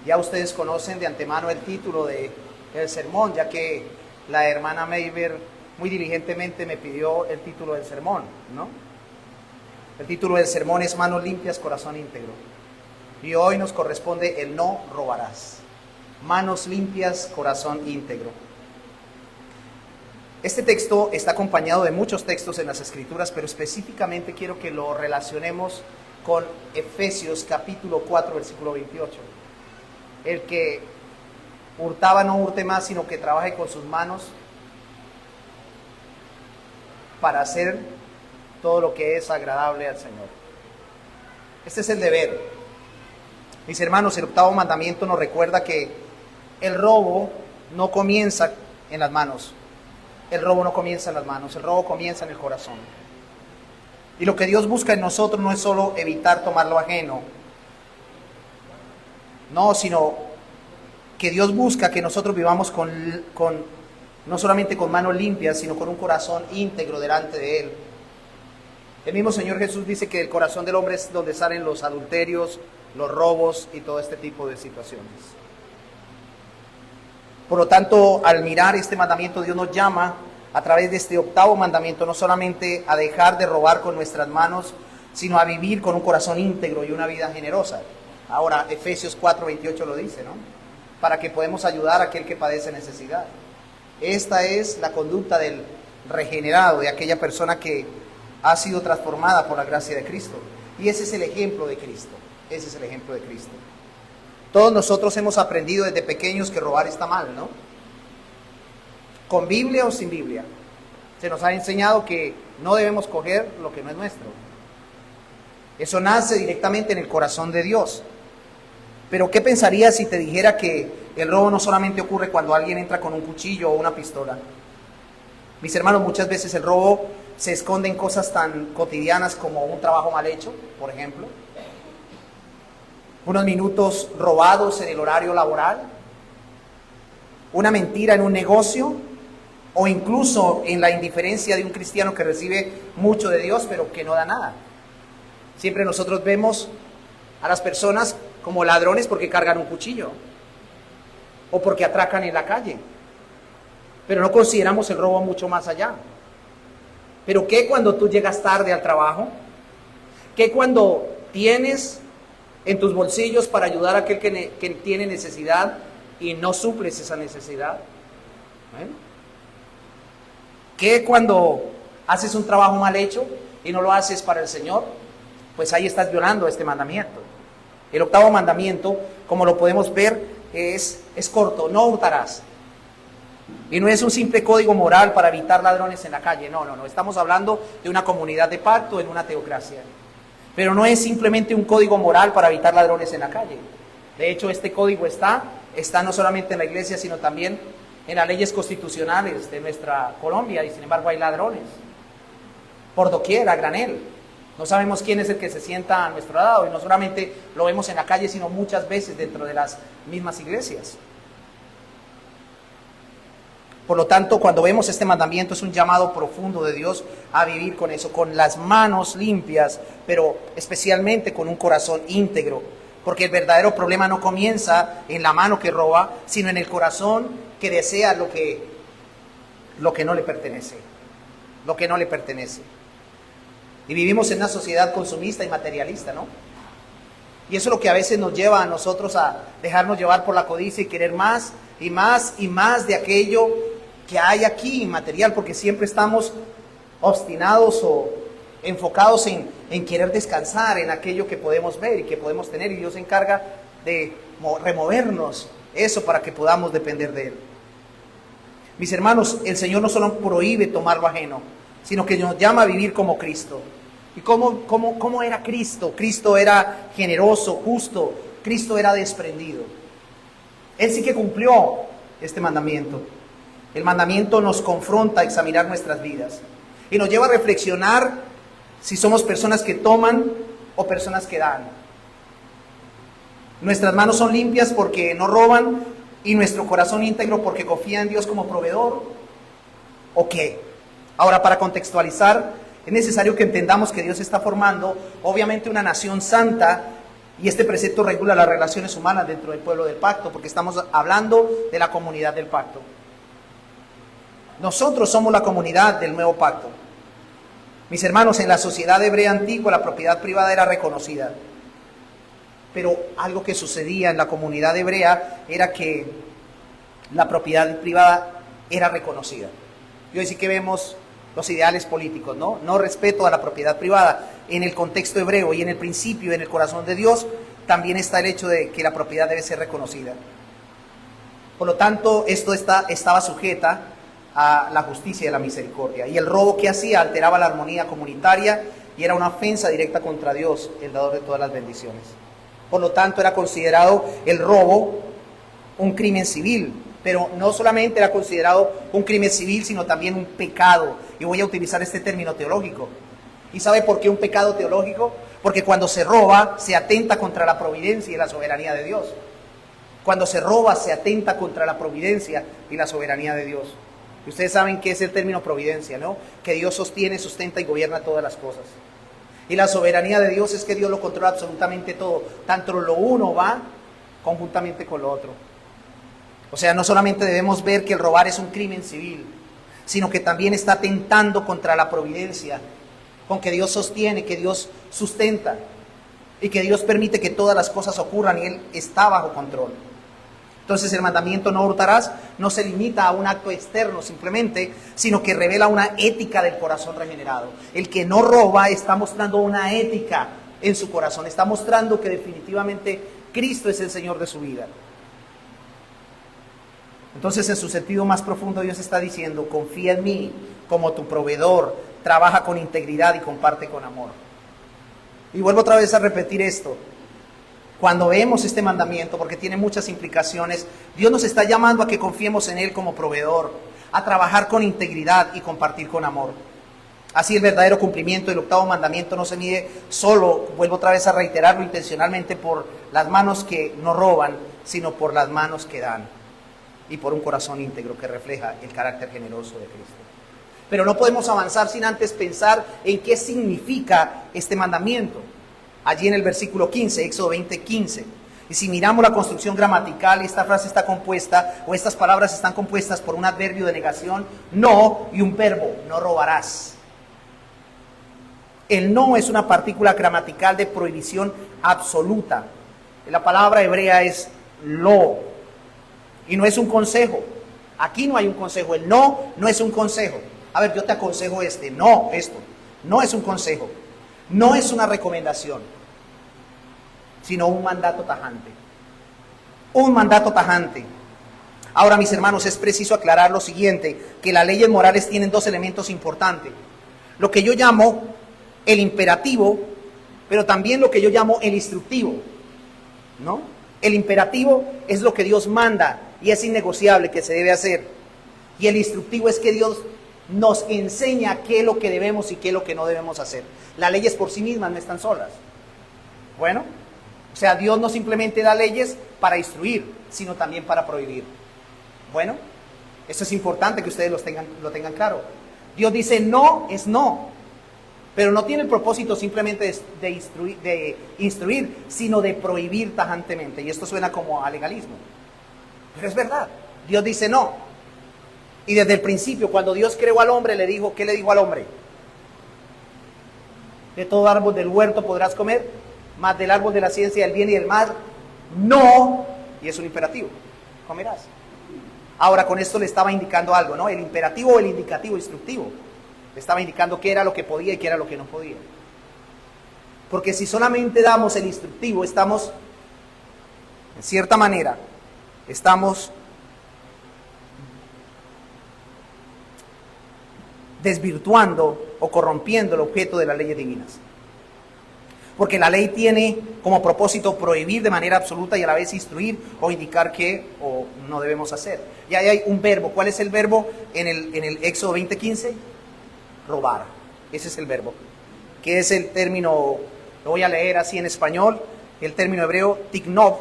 Ya ustedes conocen de antemano el título del sermón, ya que la hermana Mayber muy diligentemente me pidió el título del sermón, ¿no? El título del sermón es Manos limpias, corazón íntegro. Y hoy nos corresponde el no robarás. Manos limpias, corazón íntegro. Este texto está acompañado de muchos textos en las Escrituras, pero específicamente quiero que lo relacionemos con Efesios capítulo 4, versículo 28. El que hurtaba no hurte más, sino que trabaje con sus manos para hacer todo lo que es agradable al Señor. Este es el deber. Mis hermanos, el octavo mandamiento nos recuerda que el robo no comienza en las manos. El robo no comienza en las manos, el robo comienza en el corazón. Y lo que Dios busca en nosotros no es solo evitar tomar lo ajeno, no, sino que Dios busca que nosotros vivamos no solamente con manos limpias, sino con un corazón íntegro delante de Él. El mismo Señor Jesús dice que el corazón del hombre es donde salen los adulterios, los robos y todo este tipo de situaciones. Por lo tanto, al mirar este mandamiento, Dios nos llama a través de este octavo mandamiento no solamente a dejar de robar con nuestras manos, sino a vivir con un corazón íntegro y una vida generosa. Ahora, Efesios 4:28 lo dice, ¿no? Para que podamos ayudar a aquel que padece necesidad. Esta es la conducta del regenerado, de aquella persona que ha sido transformada por la gracia de Cristo. Y ese es el ejemplo de Cristo. Ese es el ejemplo de Cristo. Todos nosotros hemos aprendido desde pequeños que robar está mal, ¿no? Con Biblia o sin Biblia. Se nos ha enseñado que no debemos coger lo que no es nuestro. Eso nace directamente en el corazón de Dios. Pero ¿qué pensarías si te dijera que el robo no solamente ocurre cuando alguien entra con un cuchillo o una pistola? Mis hermanos, muchas veces el robo se esconde en cosas tan cotidianas como un trabajo mal hecho, por ejemplo. Unos minutos robados en el horario laboral. Una mentira en un negocio. O incluso en la indiferencia de un cristiano que recibe mucho de Dios, pero que no da nada. Siempre nosotros vemos a las personas como ladrones porque cargan un cuchillo o porque atracan en la calle, pero no consideramos el robo mucho más allá. Pero ¿qué cuando tú llegas tarde al trabajo? ¿Qué cuando tienes en tus bolsillos para ayudar a aquel que tiene necesidad y no suples esa necesidad? ¿Qué cuando haces un trabajo mal hecho y no lo haces para el Señor? Pues ahí estás violando este mandamiento. El octavo mandamiento, como lo podemos ver, es corto: no hurtarás. Y no es un simple código moral para evitar ladrones en la calle, no. Estamos hablando de una comunidad de pacto en una teocracia. Pero no es simplemente un código moral para evitar ladrones en la calle. De hecho, este código está no solamente en la iglesia, sino también en las leyes constitucionales de nuestra Colombia, y sin embargo hay ladrones por doquier, a granel. No sabemos quién es el que se sienta a nuestro lado, y no solamente lo vemos en la calle, sino muchas veces dentro de las mismas iglesias. Por lo tanto, cuando vemos este mandamiento, es un llamado profundo de Dios a vivir con eso, con las manos limpias, pero especialmente con un corazón íntegro, porque el verdadero problema no comienza en la mano que roba, sino en el corazón que desea lo que no le pertenece, lo que no le pertenece. Y vivimos en una sociedad consumista y materialista, ¿no? Y eso es lo que a veces nos lleva a nosotros a dejarnos llevar por la codicia y querer más y más y más de aquello que hay aquí material, porque siempre estamos obstinados o enfocados en querer descansar en aquello que podemos ver y que podemos tener, y Dios se encarga de removernos eso para que podamos depender de Él. Mis hermanos, el Señor no solo prohíbe tomar lo ajeno, sino que nos llama a vivir como Cristo. ¿Y cómo era Cristo? Cristo era generoso, justo. Cristo era desprendido. Él sí que cumplió este mandamiento. El mandamiento nos confronta a examinar nuestras vidas y nos lleva a reflexionar si somos personas que toman o personas que dan. Nuestras manos son limpias porque no roban, y nuestro corazón íntegro porque confía en Dios como proveedor. ¿O qué? Ahora, para contextualizar, es necesario que entendamos que Dios está formando, obviamente, una nación santa Y este precepto regula las relaciones humanas dentro del pueblo del pacto, porque estamos hablando de la comunidad del pacto. Nosotros somos la comunidad del nuevo pacto. Mis hermanos, en la sociedad hebrea antigua la propiedad privada era reconocida. Pero algo que sucedía en la comunidad hebrea era que la propiedad privada era reconocida. Y hoy sí que vemos los ideales políticos, ¿no? No respeto a la propiedad privada. En el contexto hebreo y en el principio, en el corazón de Dios, también está el hecho de que la propiedad debe ser reconocida. Por lo tanto, esto estaba sujeta a la justicia y a la misericordia. Y el robo que hacía alteraba la armonía comunitaria y era una ofensa directa contra Dios, el dador de todas las bendiciones. Por lo tanto, era considerado el robo un crimen civil, pero no solamente era considerado un crimen civil, sino también un pecado. Y voy a utilizar este término teológico. ¿Y sabe por qué un pecado teológico? Porque cuando se roba, se atenta contra la providencia y la soberanía de Dios. Cuando se roba, se atenta contra la providencia y la soberanía de Dios. Y ustedes saben qué es el término providencia, ¿no? Que Dios sostiene, sustenta y gobierna todas las cosas. Y la soberanía de Dios es que Dios lo controla absolutamente todo. Tanto lo uno va conjuntamente con lo otro. O sea, no solamente debemos ver que el robar es un crimen civil, sino que también está atentando contra la providencia, con que Dios sostiene, que Dios sustenta y que Dios permite que todas las cosas ocurran y Él está bajo control. Entonces el mandamiento no hurtarás no se limita a un acto externo simplemente, sino que revela una ética del corazón regenerado. El que no roba está mostrando una ética en su corazón, está mostrando que definitivamente Cristo es el Señor de su vida. Entonces, en su sentido más profundo, Dios está diciendo: confía en mí como tu proveedor, trabaja con integridad y comparte con amor. Y vuelvo otra vez a repetir esto. Cuando vemos este mandamiento, porque tiene muchas implicaciones, Dios nos está llamando a que confiemos en Él como proveedor, a trabajar con integridad y compartir con amor. Así el verdadero cumplimiento del octavo mandamiento no se mide solo, vuelvo otra vez a reiterarlo intencionalmente, por las manos que no roban, sino por las manos que dan. Y por un corazón íntegro que refleja el carácter generoso de Cristo. Pero no podemos avanzar sin antes pensar en qué significa este mandamiento. Allí en el versículo 15, Éxodo 20:15. Y si miramos la construcción gramatical, esta frase está compuesta, o estas palabras están compuestas por un adverbio de negación, no, y un verbo, no robarás. El no es una partícula gramatical de prohibición absoluta. La palabra hebrea es lo. Y no es un consejo. Aquí no hay un consejo. El no es un consejo. A ver, yo te aconsejo esto. No es un consejo. No es una recomendación. Sino un mandato tajante. Un mandato tajante. Ahora, mis hermanos, es preciso aclarar lo siguiente, que las leyes morales tienen dos elementos importantes. Lo que yo llamo el imperativo, pero también lo que yo llamo el instructivo, ¿no? El imperativo es lo que Dios manda y es innegociable que se debe hacer. Y el instructivo es que Dios nos enseña qué es lo que debemos y qué es lo que no debemos hacer. Las leyes por sí mismas no están solas. Bueno, o sea, Dios no simplemente da leyes para instruir, sino también para prohibir. Bueno, eso es importante que ustedes lo tengan claro. Dios dice no es no, pero no tiene el propósito simplemente de instruir, sino de prohibir tajantemente. Y esto suena como a legalismo. Pero es verdad, Dios dice no. Y desde el principio, cuando Dios creó al hombre, le dijo, ¿qué le dijo al hombre? De todo árbol del huerto podrás comer, mas del árbol de la ciencia del bien y del mal, no. Y es un imperativo, comerás. Ahora, con esto le estaba indicando algo, ¿no? El imperativo o el indicativo instructivo. Le estaba indicando qué era lo que podía y qué era lo que no podía. Porque si solamente damos el instructivo, estamos, en cierta manera, estamos desvirtuando o corrompiendo el objeto de las leyes divinas. Porque la ley tiene como propósito prohibir de manera absoluta y a la vez instruir o indicar qué o no debemos hacer. Y ahí hay un verbo. ¿Cuál es el verbo en el Éxodo 20:15? Robar. Ese es el verbo. Que es el término, lo voy a leer así en español, el término hebreo tignov,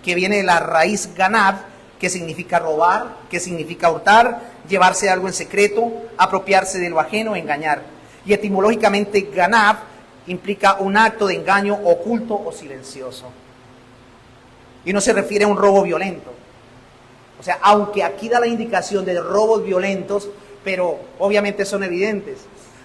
que viene de la raíz ganav, que significa robar, que significa hurtar, llevarse algo en secreto, apropiarse de lo ajeno, engañar. Y etimológicamente ganav implica un acto de engaño oculto o silencioso. Y no se refiere a un robo violento. O sea, aunque aquí da la indicación de robos violentos, pero obviamente son evidentes.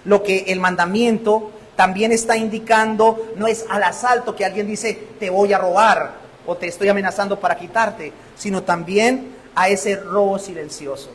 Lo que el mandamiento también está indicando no es al asalto que alguien dice te voy a robar o te estoy amenazando para quitarte, sino también a ese robo silencioso.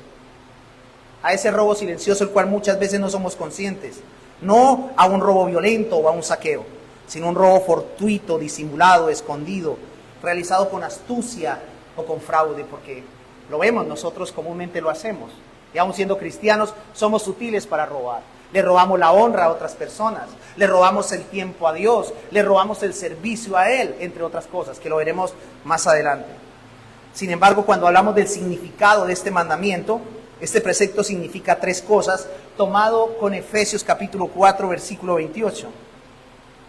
A ese robo silencioso el cual muchas veces no somos conscientes. No a un robo violento o a un saqueo, sino un robo fortuito, disimulado, escondido, realizado con astucia o con fraude, porque lo vemos, nosotros comúnmente lo hacemos. Y aún siendo cristianos, somos sutiles para robar. Le robamos la honra a otras personas, le robamos el tiempo a Dios, le robamos el servicio a Él, entre otras cosas, que lo veremos más adelante. Sin embargo, cuando hablamos del significado de este mandamiento, este precepto significa 3 cosas, tomado con Efesios capítulo 4, versículo 28.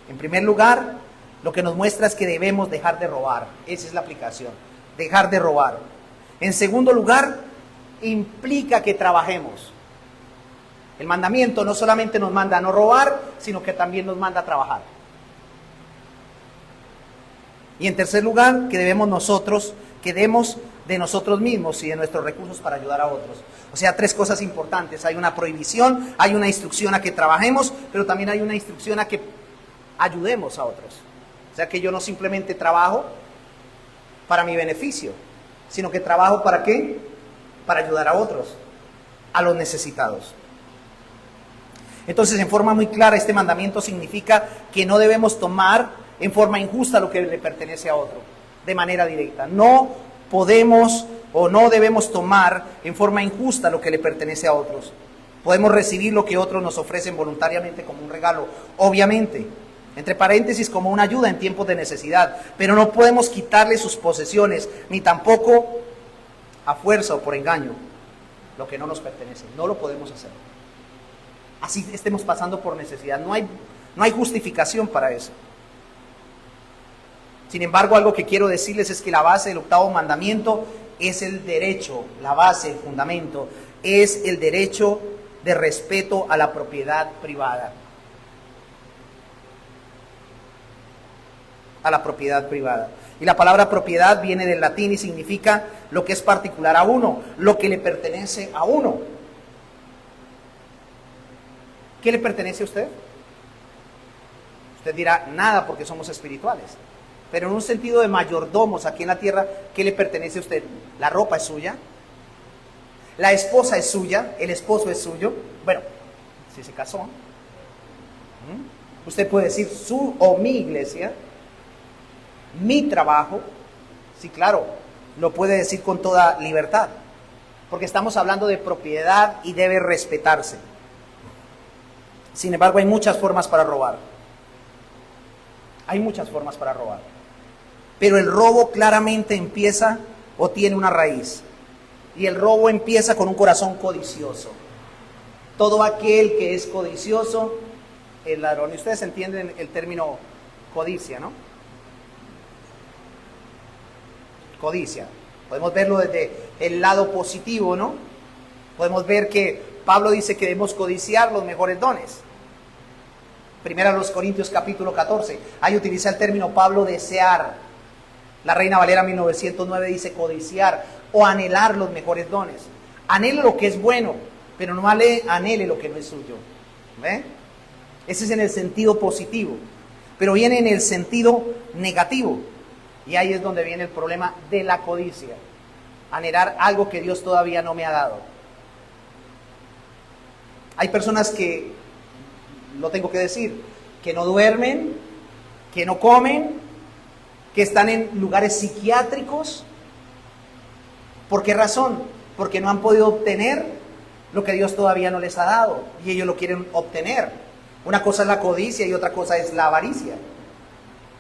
En primer lugar, lo que nos muestra es que debemos dejar de robar. Esa es la aplicación, dejar de robar. En segundo lugar, implica que trabajemos. El mandamiento no solamente nos manda a no robar, sino que también nos manda a trabajar. Y en tercer lugar, que demos de nosotros mismos y de nuestros recursos para ayudar a otros. O sea, 3 cosas importantes. Hay una prohibición, hay una instrucción a que trabajemos, pero también hay una instrucción a que ayudemos a otros. O sea, que yo no simplemente trabajo para mi beneficio, sino que trabajo ¿para qué? Para ayudar a otros, a los necesitados. Entonces, en forma muy clara, este mandamiento significa que no debemos tomar en forma injusta lo que le pertenece a otro, de manera directa. No podemos o no debemos tomar en forma injusta lo que le pertenece a otros. Podemos recibir lo que otros nos ofrecen voluntariamente como un regalo, obviamente, entre paréntesis como una ayuda en tiempos de necesidad, pero no podemos quitarle sus posesiones, ni tampoco a fuerza o por engaño lo que no nos pertenece. No lo podemos hacer. Así estemos pasando por necesidad. No hay justificación para eso. Sin embargo, algo que quiero decirles es que la base del 8º mandamiento es el derecho, la base, el fundamento, es el derecho de respeto a la propiedad privada. A la propiedad privada. Y la palabra propiedad viene del latín y significa lo que es particular a uno, lo que le pertenece a uno. ¿Qué le pertenece a usted? Usted dirá, nada, porque somos espirituales. Pero en un sentido de mayordomos aquí en la tierra, ¿qué le pertenece a usted? La ropa es suya, la esposa es suya, el esposo es suyo. Bueno, si se casó, usted puede decir su o mi iglesia, mi trabajo. Sí, claro, lo puede decir con toda libertad, porque estamos hablando de propiedad y debe respetarse. Sin embargo, hay muchas formas para robar. Hay muchas formas para robar. Pero el robo claramente empieza o tiene una raíz. Y el robo empieza con un corazón codicioso. Todo aquel que es codicioso es ladrón. Y ustedes entienden el término codicia, ¿no? Codicia. Podemos verlo desde el lado positivo, ¿no? Podemos ver que Pablo dice que debemos codiciar los mejores dones. Primera a los Corintios capítulo 14. Ahí utiliza el término Pablo desear. La Reina Valera 1909 dice codiciar o anhelar los mejores dones. Anhele lo que es bueno, pero no anhele lo que no es suyo. ¿Ve? Ese es en el sentido positivo. Pero viene en el sentido negativo. Y ahí es donde viene el problema de la codicia. Anhelar algo que Dios todavía no me ha dado. Hay personas que, lo tengo que decir, que no duermen, que no comen, que están en lugares psiquiátricos. ¿Por qué razón? Porque no han podido obtener lo que Dios todavía no les ha dado y ellos lo quieren obtener. Una cosa es la codicia y otra cosa es la avaricia.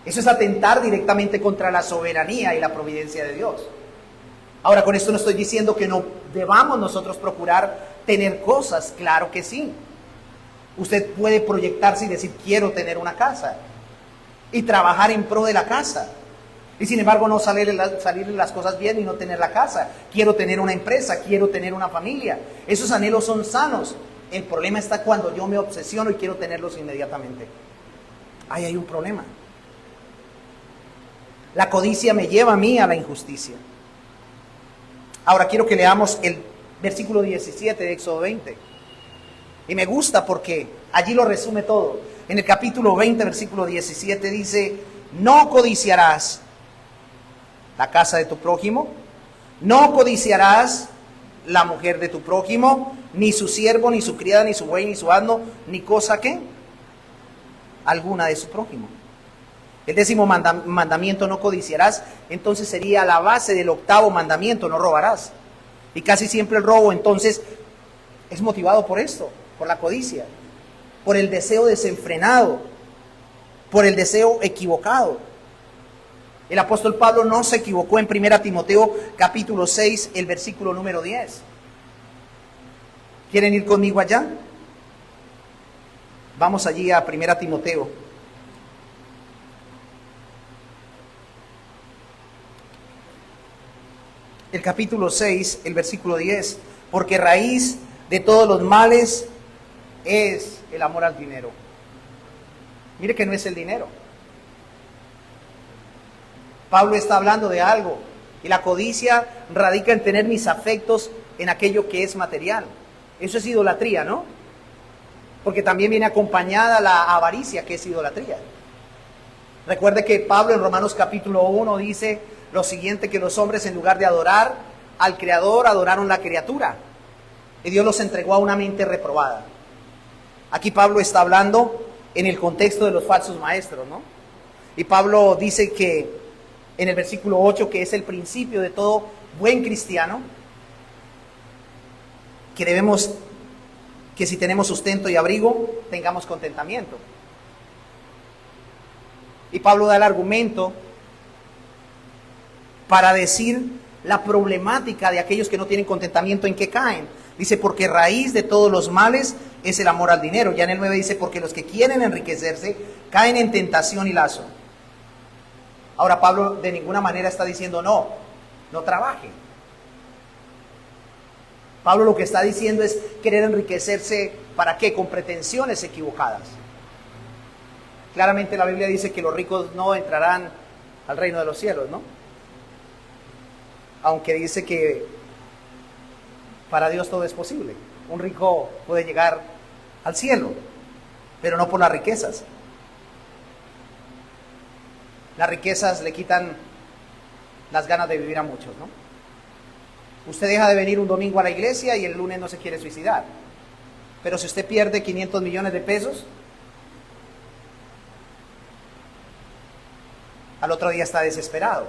Eso es atentar directamente contra la soberanía y la providencia de Dios. Ahora, con esto no estoy diciendo que no debamos nosotros procurar tener cosas, claro que sí. Usted puede proyectarse y decir, quiero tener una casa y trabajar en pro de la casa. Y sin embargo no salir las cosas bien y no tener la casa. Quiero tener una empresa, quiero tener una familia. Esos anhelos son sanos. El problema está cuando yo me obsesiono y quiero tenerlos inmediatamente. Ahí hay un problema. La codicia me lleva a mí a la injusticia. Ahora quiero que leamos el versículo 17 de Éxodo 20. Y me gusta porque allí lo resume todo. En el capítulo 20, versículo 17 dice: no codiciarás la casa de tu prójimo, no codiciarás la mujer de tu prójimo, ni su siervo, ni su criada, ni su buey, ni su asno, ni cosa que alguna de su prójimo. El 10º mandamiento, no codiciarás, entonces sería la base del 8º mandamiento, no robarás. Y casi siempre el robo entonces es motivado por esto, por la codicia, por el deseo desenfrenado, por el deseo equivocado. El apóstol Pablo no se equivocó en 1 Timoteo capítulo 6, el versículo número 10. ¿Quieren ir conmigo allá? Vamos allí a 1 Timoteo. El capítulo 6, el versículo 10. Porque raíz de todos los males es el amor al dinero. Mire que no es el dinero. Pablo está hablando de algo. Y la codicia radica en tener mis afectos en aquello que es material. Eso es idolatría, ¿no? Porque también viene acompañada la avaricia, que es idolatría. Recuerde que Pablo en Romanos capítulo 1 dice lo siguiente: que los hombres, en lugar de adorar al Creador, adoraron la criatura. Y Dios los entregó a una mente reprobada. Aquí Pablo está hablando en el contexto de los falsos maestros, ¿no? Y Pablo dice que en el versículo 8, que es el principio de todo buen cristiano, que si tenemos sustento y abrigo, tengamos contentamiento. Y Pablo da el argumento para decir la problemática de aquellos que no tienen contentamiento, en qué caen. Dice: porque raíz de todos los males es el amor al dinero. Ya en el 9 dice: porque los que quieren enriquecerse caen en tentación y lazo. Ahora Pablo de ninguna manera está diciendo no trabaje. Pablo lo que está diciendo es querer enriquecerse, ¿para qué? Con pretensiones equivocadas. Claramente la Biblia dice que los ricos no entrarán al reino de los cielos, ¿no? Aunque dice que para Dios todo es posible. Un rico puede llegar al cielo, pero no por las riquezas. Las riquezas le quitan las ganas de vivir a muchos, ¿no? Usted deja de venir un domingo a la iglesia y el lunes no se quiere suicidar. Pero si usted pierde 500 millones de pesos, al otro día está desesperado.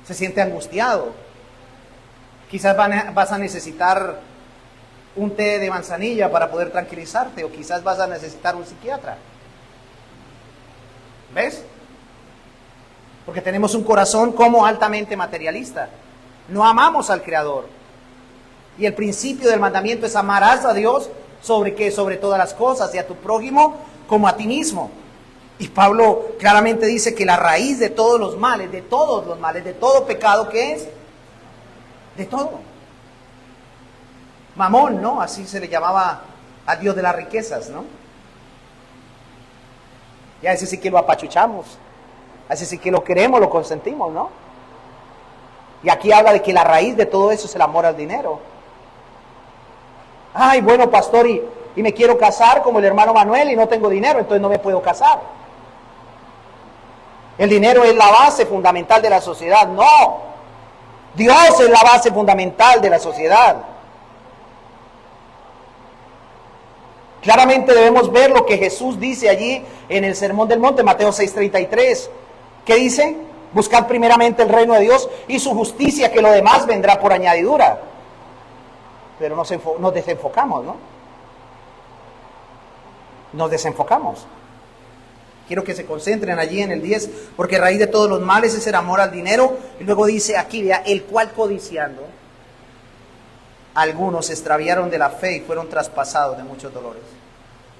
Se siente angustiado. Quizás vas a necesitar un té de manzanilla para poder tranquilizarte, o quizás vas a necesitar un psiquiatra. ¿Ves? Porque tenemos un corazón como altamente materialista. No amamos al Creador. Y el principio del mandamiento es: amarás a Dios sobre qué, sobre todas las cosas, y a tu prójimo como a ti mismo. Y Pablo claramente dice que la raíz de todos los males, de todo pecado, ¿qué es? De todo. Mamón, ¿no? Así se le llamaba al Dios de las riquezas, ¿no? Y a ese sí que lo apachuchamos, a ese sí que lo queremos, lo consentimos, ¿no? Y aquí habla de que la raíz de todo eso es el amor al dinero. Ay, bueno, pastor, y me quiero casar como el hermano Manuel y no tengo dinero, entonces no me puedo casar. El dinero es la base fundamental de la sociedad. No, Dios es la base fundamental de la sociedad. Claramente debemos ver lo que Jesús dice allí en el Sermón del Monte, Mateo 6:33. ¿Qué dice? Buscad primeramente el reino de Dios y su justicia, que lo demás vendrá por añadidura. Pero nos desenfocamos, ¿no? Nos desenfocamos. Quiero que se concentren allí en el 10, porque raíz de todos los males es el amor al dinero. Y luego dice aquí, vea, el cual codiciando, algunos se extraviaron de la fe y fueron traspasados de muchos dolores.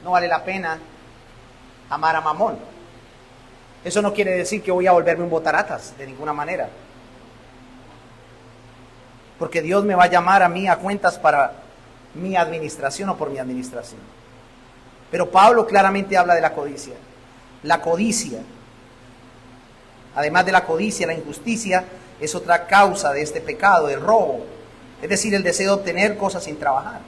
No vale la pena amar a Mamón. Eso no quiere decir que voy a volverme un botaratas, de ninguna manera. Porque Dios me va a llamar a mí a cuentas para mi administración o por mi administración. Pero Pablo claramente habla de la codicia. La codicia además de la codicia, la injusticia es otra causa de este pecado, del robo. Es decir, el deseo de obtener cosas sin trabajar.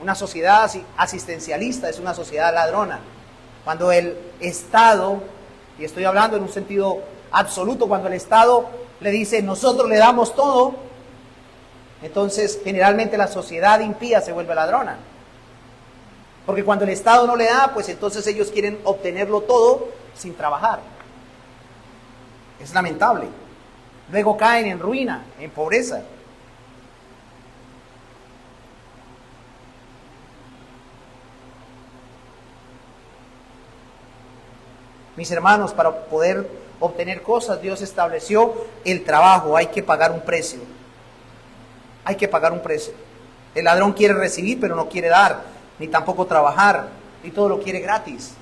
Una sociedad asistencialista es una sociedad ladrona. Cuando el Estado, y estoy hablando en un sentido absoluto, cuando el Estado le dice nosotros le damos todo, entonces generalmente la sociedad impía se vuelve ladrona. Porque cuando el Estado no le da, pues entonces ellos quieren obtenerlo todo sin trabajar. Es lamentable. Luego caen en ruina, en pobreza. Mis hermanos, para poder obtener cosas, Dios estableció el trabajo. Hay que pagar un precio. Hay que pagar un precio. El ladrón quiere recibir, pero no quiere dar, ni tampoco trabajar, y todo lo quiere gratis.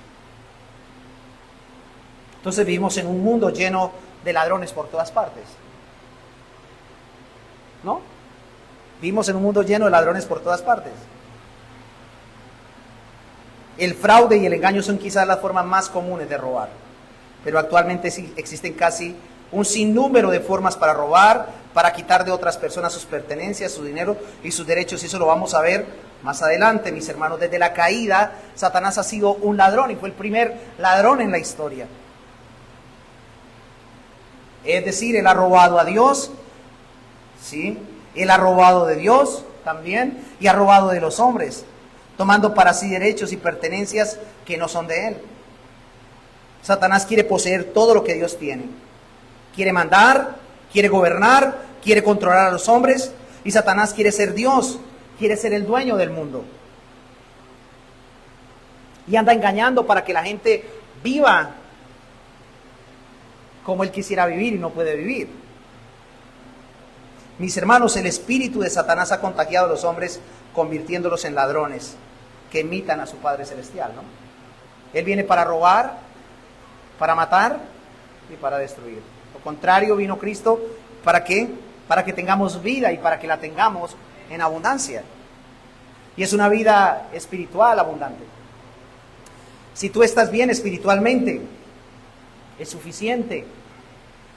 Entonces vivimos en un mundo lleno de ladrones por todas partes. ¿No? Vivimos en un mundo lleno de ladrones por todas partes. El fraude y el engaño son quizás las formas más comunes de robar, pero actualmente sí existen casi un sinnúmero de formas para robar, para quitar de otras personas sus pertenencias, su dinero y sus derechos, y eso lo vamos a ver más adelante, mis hermanos. Desde la caída, Satanás ha sido un ladrón y fue el primer ladrón en la historia. Es decir, él ha robado a Dios, ¿sí? Él ha robado de Dios también y ha robado de los hombres, tomando para sí derechos y pertenencias que no son de él. Satanás quiere poseer todo lo que Dios tiene. Quiere mandar, quiere gobernar, quiere controlar a los hombres, y Satanás quiere ser Dios, quiere ser el dueño del mundo. Y anda engañando para que la gente viva como él quisiera vivir y no puede vivir. Mis hermanos, el espíritu de Satanás ha contagiado a los hombres, convirtiéndolos en ladrones que imitan a su Padre Celestial, ¿no? Él viene para robar, para matar y para destruir. Lo contrario, vino Cristo, ¿para qué? Para que tengamos vida y para que la tengamos en abundancia. Y es una vida espiritual abundante. Si tú estás bien espiritualmente, es suficiente,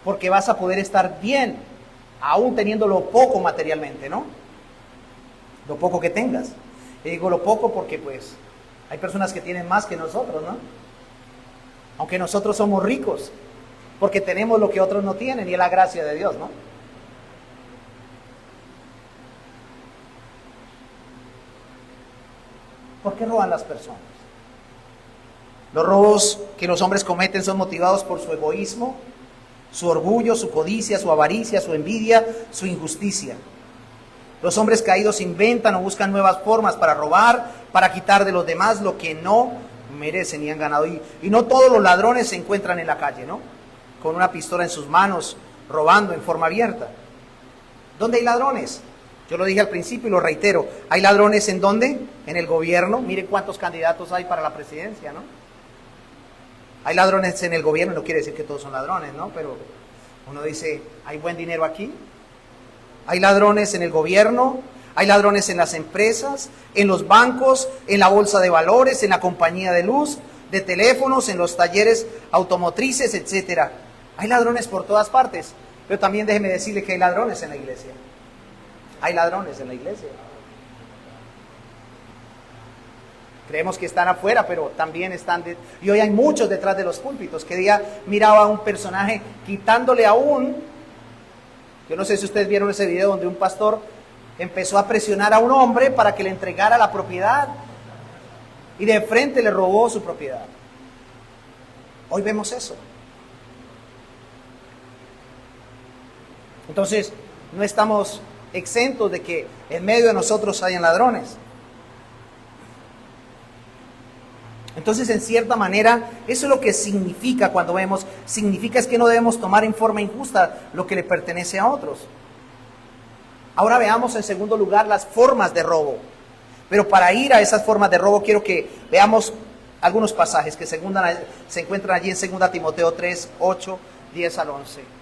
porque vas a poder estar bien, aún teniendo lo poco materialmente, ¿no? Lo poco que tengas. Y digo lo poco porque pues hay personas que tienen más que nosotros, ¿no? Aunque nosotros somos ricos, porque tenemos lo que otros no tienen, y es la gracia de Dios, ¿no? ¿Por qué roban las personas? Los robos que los hombres cometen son motivados por su egoísmo, su orgullo, su codicia, su avaricia, su envidia, su injusticia. Los hombres caídos inventan o buscan nuevas formas para robar, para quitar de los demás lo que no merecen y han ganado. Y no todos los ladrones se encuentran en la calle, ¿no? Con una pistola en sus manos, robando en forma abierta. ¿Dónde hay ladrones? Yo lo dije al principio y lo reitero. ¿Hay ladrones en dónde? En el gobierno. Miren cuántos candidatos hay para la presidencia, ¿no? Hay ladrones en el gobierno, no quiere decir que todos son ladrones, ¿no? Pero uno dice, ¿hay buen dinero aquí? Hay ladrones en el gobierno, hay ladrones en las empresas, en los bancos, en la bolsa de valores, en la compañía de luz, de teléfonos, en los talleres automotrices, etcétera. Hay ladrones por todas partes, pero también déjeme decirle que hay ladrones en la iglesia. Hay ladrones en la iglesia. Creemos que están afuera, pero también están... Y hoy hay muchos detrás de los púlpitos. Que día miraba a un personaje quitándole a yo no sé si ustedes vieron ese video donde un pastor empezó a presionar a un hombre para que le entregara la propiedad. Y de frente le robó su propiedad. Hoy vemos eso. Entonces, no estamos exentos de que en medio de nosotros hayan ladrones. Entonces, en cierta manera, eso es lo que significa cuando vemos, significa es que no debemos tomar en forma injusta lo que le pertenece a otros. Ahora veamos en segundo lugar las formas de robo. Pero para ir a esas formas de robo quiero que veamos algunos pasajes que se encuentran allí en 2 Timoteo 3, 8, 10 al 11.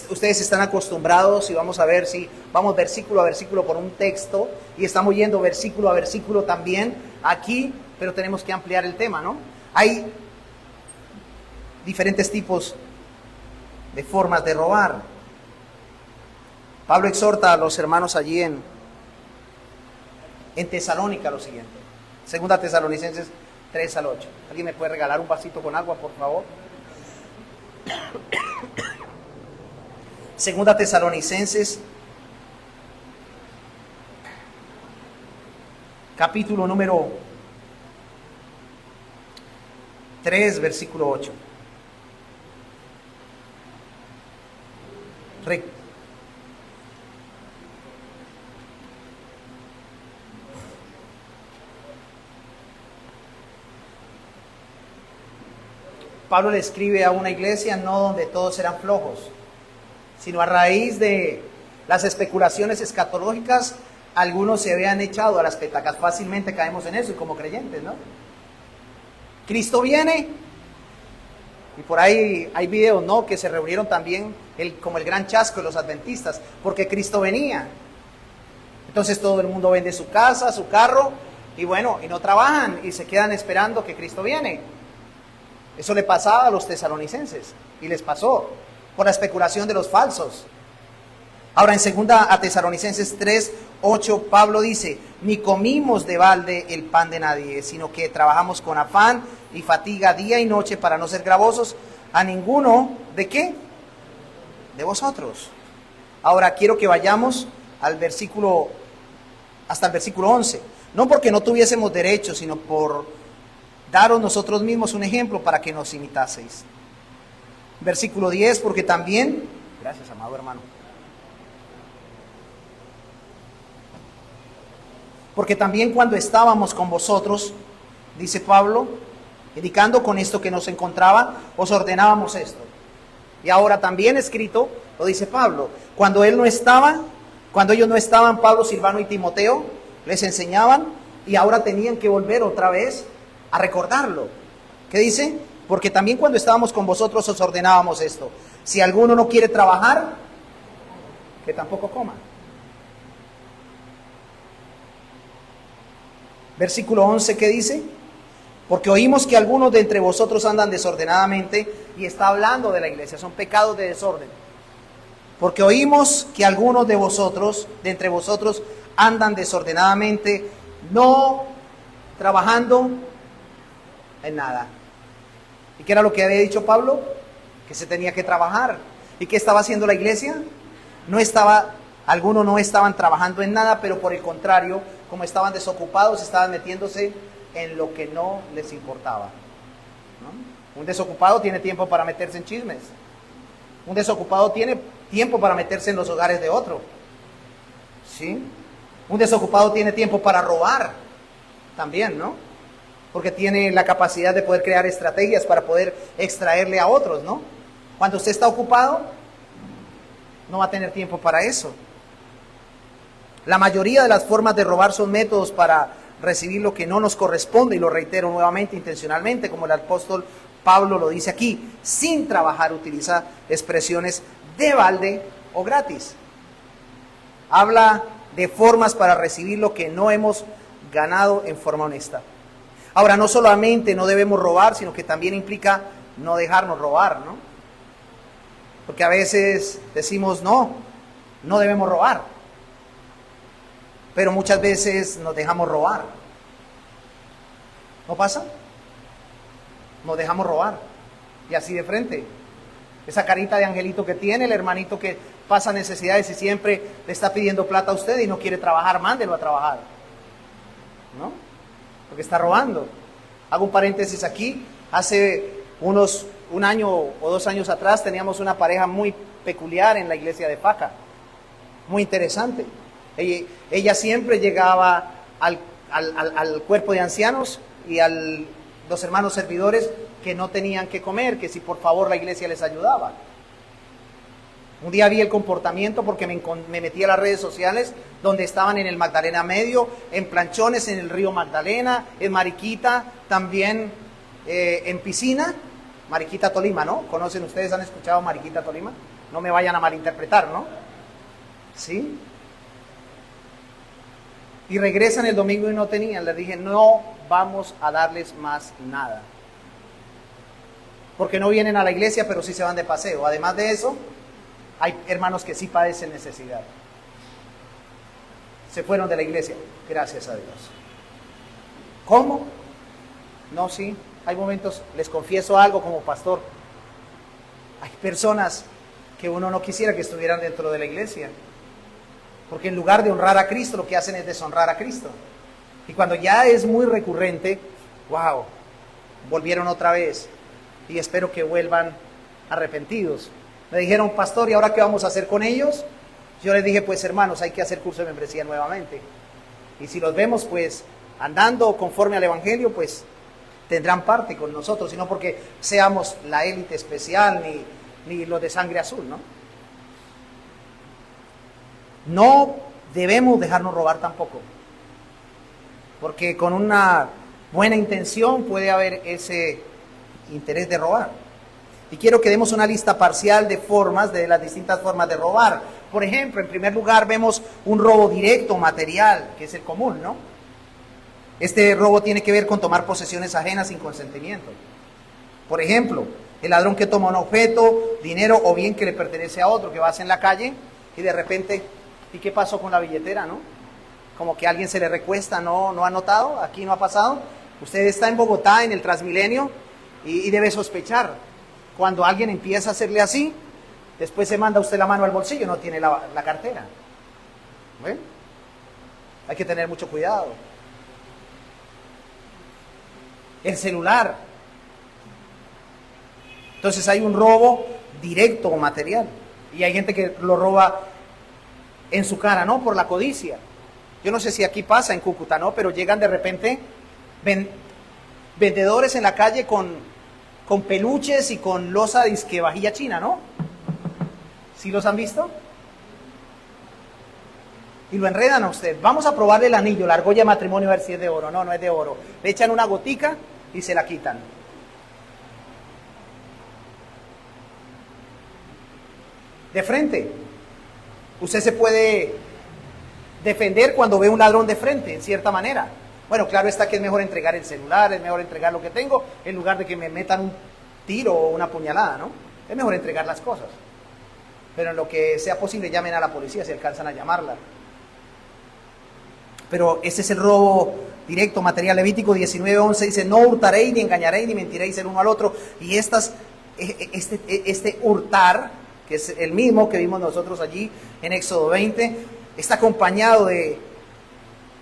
Ustedes están acostumbrados y vamos a ver si vamos versículo a versículo por un texto y estamos yendo versículo a versículo también aquí, pero tenemos que ampliar el tema, ¿no? Hay diferentes tipos de formas de robar. Pablo exhorta a los hermanos allí en Tesalónica lo siguiente. Segunda Tesalonicenses 3-8. ¿Alguien me puede regalar un vasito con agua, por favor? Segunda Tesalonicenses, capítulo número 3, versículo 8. Pablo le escribe a una iglesia no donde todos eran flojos, sino a raíz de las especulaciones escatológicas, algunos se habían echado a las petacas. Fácilmente caemos en eso y como creyentes, ¿no? Cristo viene, y por ahí hay videos, ¿no?, que se reunieron también como el gran chasco de los adventistas, porque Cristo venía. Entonces todo el mundo vende su casa, su carro, y bueno, y no trabajan, y se quedan esperando que Cristo viene. Eso le pasaba a los tesalonicenses, y les pasó por la especulación de los falsos. Ahora en segunda a Tesalonicenses 3:8, Pablo dice: ni comimos de balde el pan de nadie, sino que trabajamos con afán y fatiga día y noche para no ser gravosos a ninguno, ¿de qué? De vosotros. Ahora quiero que vayamos al versículo, hasta el versículo 11. No porque no tuviésemos derecho, sino por daros nosotros mismos un ejemplo para que nos imitaseis. Versículo 10, porque también, gracias amado hermano, porque también cuando estábamos con vosotros, dice Pablo, indicando con esto que nos encontraba, os ordenábamos esto. Y ahora también escrito, lo dice Pablo, cuando él no estaba, cuando ellos no estaban, Pablo, Silvano y Timoteo, les enseñaban y ahora tenían que volver otra vez a recordarlo. ¿Qué dice? Porque también cuando estábamos con vosotros os ordenábamos esto: si alguno no quiere trabajar, que tampoco coma. Versículo 11, ¿qué dice? Porque oímos que algunos de entre vosotros andan desordenadamente, y está hablando de la iglesia, son pecados de desorden. Porque oímos que algunos de vosotros, de entre vosotros, andan desordenadamente, no trabajando en nada. ¿Y qué era lo que había dicho Pablo? Que se tenía que trabajar. ¿Y qué estaba haciendo la iglesia? Algunos no estaban trabajando en nada, pero por el contrario, como estaban desocupados, estaban metiéndose en lo que no les importaba, ¿no? Un desocupado tiene tiempo para meterse en chismes. Un desocupado tiene tiempo para meterse en los hogares de otro. ¿Sí? Un desocupado tiene tiempo para robar también, ¿no? Porque tiene la capacidad de poder crear estrategias para poder extraerle a otros, ¿no? Cuando usted está ocupado, no va a tener tiempo para eso. La mayoría de las formas de robar son métodos para recibir lo que no nos corresponde, y lo reitero nuevamente, intencionalmente, como el apóstol Pablo lo dice aquí: sin trabajar, utiliza expresiones de balde o gratis. Habla de formas para recibir lo que no hemos ganado en forma honesta. Ahora, no solamente no debemos robar, sino que también implica no dejarnos robar, ¿no? Porque a veces decimos no debemos robar, pero muchas veces nos dejamos robar. ¿No pasa? Nos dejamos robar, y así de frente. Esa carita de angelito que tiene el hermanito que pasa necesidades y siempre le está pidiendo plata a usted y no quiere trabajar, mándelo a trabajar, ¿no? Porque está robando. Hago un paréntesis aquí. Hace un año o 2 años atrás teníamos una pareja muy peculiar en la iglesia de Paca, muy interesante. Ella siempre llegaba al cuerpo de ancianos y a los hermanos servidores que no tenían que comer, que si por favor la iglesia les ayudaba. Un día vi el comportamiento porque me metí a las redes sociales donde estaban en el Magdalena Medio, en planchones en el río Magdalena, en Mariquita, también en Piscina, Mariquita, Tolima, ¿no? ¿Conocen ustedes, han escuchado Mariquita, Tolima? No me vayan a malinterpretar, ¿no? ¿Sí? Y regresan el domingo y no tenían. Les dije, no vamos a darles más nada. porque no vienen a la iglesia, pero sí se van de paseo. Además de eso, hay hermanos que sí padecen necesidad. Se fueron de la iglesia, gracias a Dios. ¿Cómo? No, sí, hay momentos, les confieso algo como pastor. Hay personas que uno no quisiera que estuvieran dentro de la iglesia, porque en lugar de honrar a Cristo, lo que hacen es deshonrar a Cristo. Y cuando ya es muy recurrente, wow, volvieron otra vez, y espero que vuelvan arrepentidos. Me dijeron, pastor, ¿y ahora qué vamos a hacer con ellos? Yo les dije, pues hermanos, hay que hacer curso de membresía nuevamente. Y si los vemos, pues, andando conforme al Evangelio, pues, tendrán parte con nosotros, y no porque seamos la élite especial, ni los de sangre azul, ¿no? No debemos dejarnos robar tampoco, porque con una buena intención puede haber ese interés de robar. Y quiero que demos una lista parcial de formas, de las distintas formas de robar. Por ejemplo, en primer lugar vemos un robo directo, material, que es el común, ¿no? Este robo tiene que ver con tomar posesiones ajenas sin consentimiento. Por ejemplo, el ladrón que toma un objeto, dinero o bien que le pertenece a otro, que vas en la calle y de repente, ¿y qué pasó con la billetera, no? Como que alguien se le recuesta, ¿no ha notado? Aquí no ha pasado. Usted está en Bogotá, en el Transmilenio, y debe sospechar. Cuando alguien empieza a hacerle así, después se manda usted la mano al bolsillo, no tiene la cartera. ¿Ven? Hay que tener mucho cuidado. El celular. Entonces hay un robo directo o material. Y hay gente que lo roba en su cara, ¿no? Por la codicia. Yo no sé si aquí pasa en Cúcuta, ¿no? Pero llegan de repente vendedores en la calle con peluches y con losa disque vajilla china, ¿no? ¿Sí los han visto? Y lo enredan a usted. Vamos a probarle el anillo, la argolla de matrimonio, a ver si es de oro. No, no es de oro. Le echan una gotica y se la quitan. De frente. Usted se puede defender cuando ve un ladrón de frente, en cierta manera. Bueno, claro está que es mejor entregar el celular, es mejor entregar lo que tengo, en lugar de que me metan un tiro o una puñalada, ¿no? Es mejor entregar las cosas. Pero en lo que sea posible, llamen a la policía si alcanzan a llamarla. Pero ese es el robo directo, material. Levítico 19:11 dice, no hurtaréis, ni engañaréis, ni mentiréis el uno al otro. Y este hurtar, que es el mismo que vimos nosotros allí en Éxodo 20, está acompañado de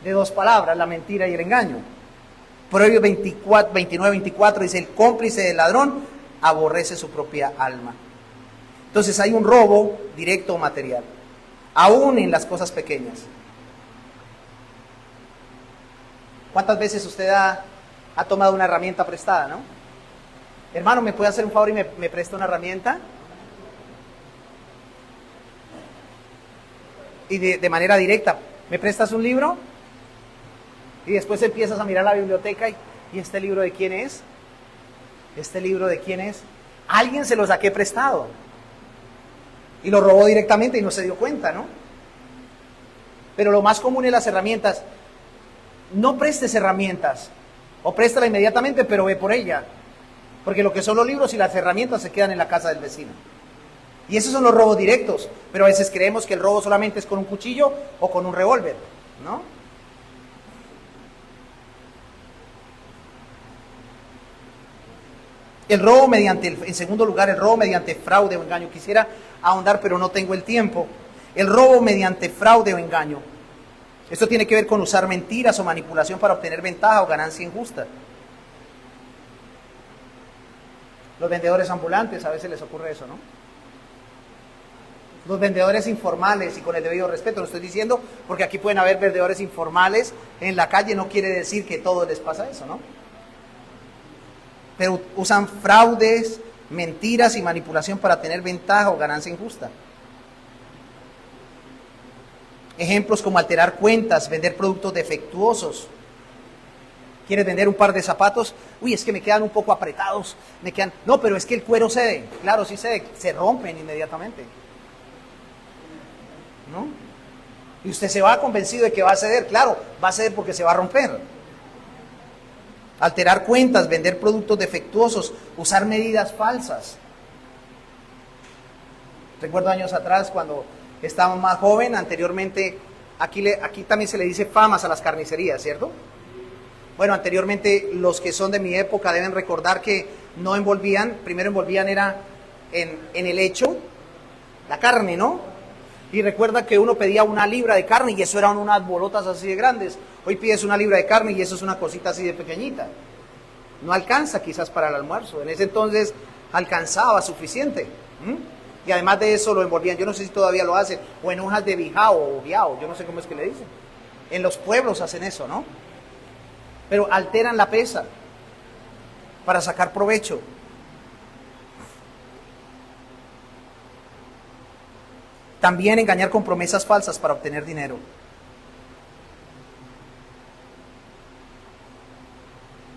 dos palabras, la mentira y el engaño. Proverbios 29:24 dice, el cómplice del ladrón aborrece su propia alma. Entonces hay un robo directo o material, aún en las cosas pequeñas. ¿Cuántas veces usted ha tomado una herramienta prestada, no? Hermano, ¿me puede hacer un favor y me presta una herramienta? Y de manera directa, ¿me prestas un libro? Y después empiezas a mirar la biblioteca y ¿este libro de quién es? ¿Este libro de quién es? Alguien se lo saqué prestado y lo robó directamente y no se dio cuenta, ¿no? Pero lo más común es las herramientas. No prestes herramientas, o préstala inmediatamente, pero ve por ella, porque lo que son los libros y las herramientas se quedan en la casa del vecino. Y esos son los robos directos, pero a veces creemos que el robo solamente es con un cuchillo o con un revólver, ¿no? El robo en segundo lugar, el robo mediante fraude o engaño. Quisiera ahondar, pero no tengo el tiempo. El robo mediante fraude o engaño. Esto tiene que ver con usar mentiras o manipulación para obtener ventaja o ganancia injusta. Los vendedores ambulantes, a veces les ocurre eso, ¿no? Los vendedores informales, y con el debido respeto lo estoy diciendo, porque aquí pueden haber vendedores informales en la calle, no quiere decir que todos les pasa eso, ¿no? Pero usan fraudes, mentiras y manipulación para tener ventaja o ganancia injusta. Ejemplos como alterar cuentas, vender productos defectuosos. ¿Quieres vender un par de zapatos? Uy, es que me quedan un poco apretados. No, pero es que el cuero cede. Claro, sí cede, se rompen inmediatamente, ¿no? Y usted se va convencido de que va a ceder. Claro, va a ceder porque se va a romper. alterar cuentas, vender productos defectuosos, usar medidas falsas. Recuerdo años atrás cuando estaba más joven, anteriormente, aquí también se le dice famas a las carnicerías, ¿cierto? Bueno, anteriormente los que son de mi época deben recordar que no envolvían, primero envolvían era en el hecho, la carne, ¿no? Y recuerda que uno pedía 1 libra de carne y eso eran unas bolotas así de grandes. Hoy pides 1 libra de carne y eso es una cosita así de pequeñita. No alcanza quizás para el almuerzo. En ese entonces alcanzaba suficiente. Y además de eso lo envolvían, yo no sé si todavía lo hacen, o en hojas de bijao o biao, yo no sé cómo es que le dicen. En los pueblos hacen eso, ¿no? Pero alteran la pesa para sacar provecho. También engañar con promesas falsas para obtener dinero.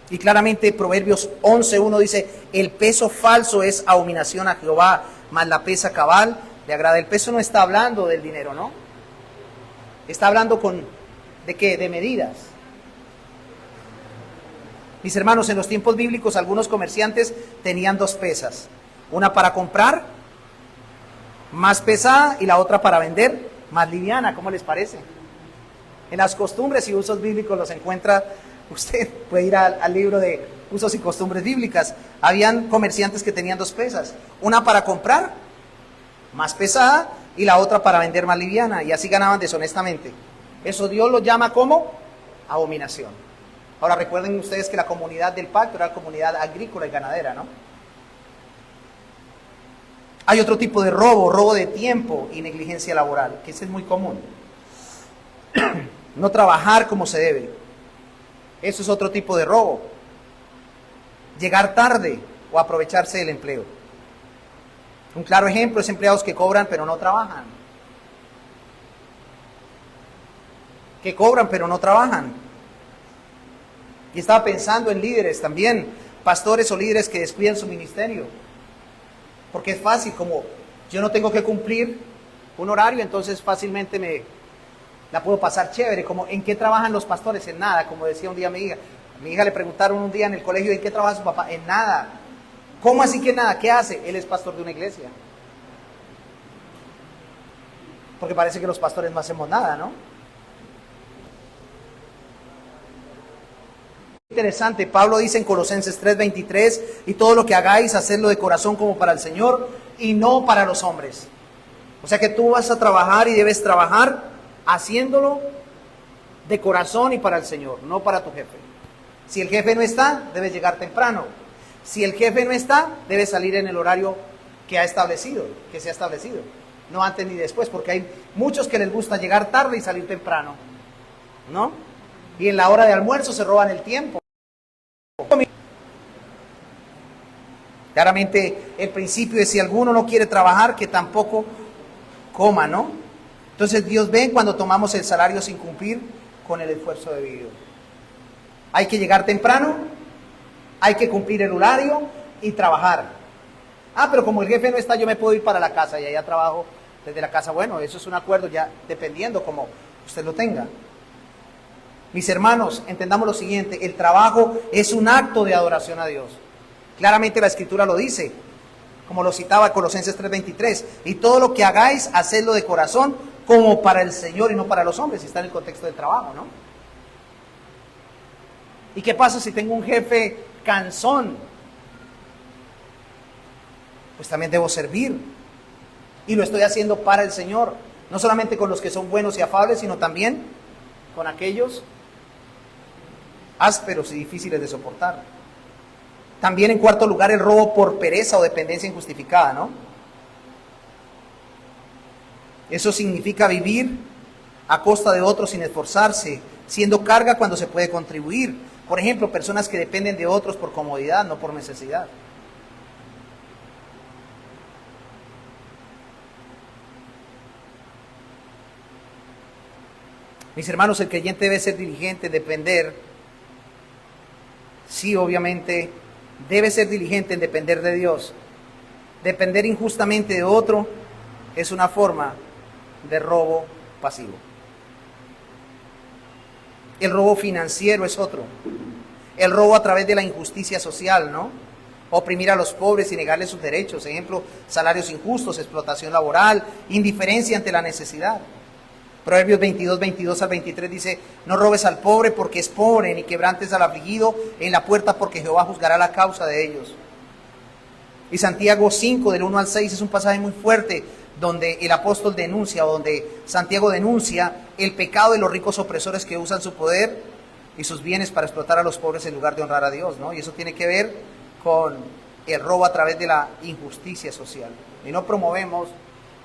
Y claramente Proverbios 11:1 dice, el peso falso es abominación a Jehová, mas la pesa cabal le agrada. El peso no está hablando del dinero, ¿no? Está hablando ¿de qué? De medidas. Mis hermanos, en los tiempos bíblicos algunos comerciantes tenían 2 pesas. Una para comprar, más pesada, y la otra para vender, más liviana. ¿Cómo les parece? En las costumbres y usos bíblicos los encuentra, usted puede ir al libro de usos y costumbres bíblicas. Habían comerciantes que tenían 2 pesas. Una para comprar, más pesada, y la otra para vender, más liviana. Y así ganaban deshonestamente. Eso Dios lo llama como abominación. Ahora recuerden ustedes que la comunidad del pacto era la comunidad agrícola y ganadera, ¿no? Hay otro tipo de robo de tiempo y negligencia laboral, que ese es muy común. No trabajar como se debe. Eso es otro tipo de robo. Llegar tarde o aprovecharse del empleo. Un claro ejemplo es empleados que cobran pero no trabajan. Que cobran pero no trabajan. Y estaba pensando en líderes también, pastores o líderes que descuidan su ministerio. Porque es fácil, como yo no tengo que cumplir un horario, entonces fácilmente la puedo pasar chévere. Como, ¿en qué trabajan los pastores? En nada, como decía un día mi hija. A mi hija le preguntaron un día en el colegio, ¿en qué trabaja su papá? En nada. ¿Cómo así que nada? ¿Qué hace? Él es pastor de una iglesia. Porque parece que los pastores no hacemos nada, ¿no? Interesante, Pablo dice en Colosenses 3:23, y todo lo que hagáis, hacedlo de corazón como para el Señor y no para los hombres. O sea que tú vas a trabajar y debes trabajar haciéndolo de corazón y para el Señor, no para tu jefe. Si el jefe no está, debes llegar temprano. Si el jefe no está, debes salir en el horario que se ha establecido, no antes ni después, porque hay muchos que les gusta llegar tarde y salir temprano, ¿no? Y en la hora de almuerzo se roban el tiempo. Claramente el principio es: si alguno no quiere trabajar, que tampoco coma, ¿no? Entonces Dios ve cuando tomamos el salario sin cumplir con el esfuerzo debido. Hay que llegar temprano, hay que cumplir el horario y trabajar. Pero como el jefe no está, yo me puedo ir para la casa y allá trabajo desde la casa. Bueno, eso es un acuerdo ya dependiendo como usted lo tenga. Mis hermanos, entendamos lo siguiente: el trabajo es un acto de adoración a Dios. Claramente la Escritura lo dice, como lo citaba Colosenses 3:23, y todo lo que hagáis, hacedlo de corazón, como para el Señor y no para los hombres. Y está en el contexto del trabajo, ¿no? ¿Y qué pasa si tengo un jefe cansón? Pues también debo servir, y lo estoy haciendo para el Señor, no solamente con los que son buenos y afables, sino también con aquellos ásperos y difíciles de soportar. También, en cuarto lugar, el robo por pereza o dependencia injustificada, ¿no? Eso significa vivir a costa de otros sin esforzarse, siendo carga cuando se puede contribuir. Por ejemplo, personas que dependen de otros por comodidad, no por necesidad. Mis hermanos, el creyente debe ser diligente, depender. Sí, obviamente, debe ser diligente en depender de Dios. Depender injustamente de otro es una forma de robo pasivo. El robo financiero es otro. El robo a través de la injusticia social, ¿no? Oprimir a los pobres y negarles sus derechos. Ejemplo, salarios injustos, explotación laboral, indiferencia ante la necesidad. Proverbios 22, 22 al 23 dice: no robes al pobre porque es pobre, ni quebrantes al afligido en la puerta, porque Jehová juzgará la causa de ellos. Y Santiago 5, del 1 al 6, es un pasaje muy fuerte, donde el apóstol denuncia, o donde Santiago denuncia el pecado de los ricos opresores que usan su poder y sus bienes para explotar a los pobres en lugar de honrar a Dios, ¿no? Y eso tiene que ver con el robo a través de la injusticia social. Y no promovemos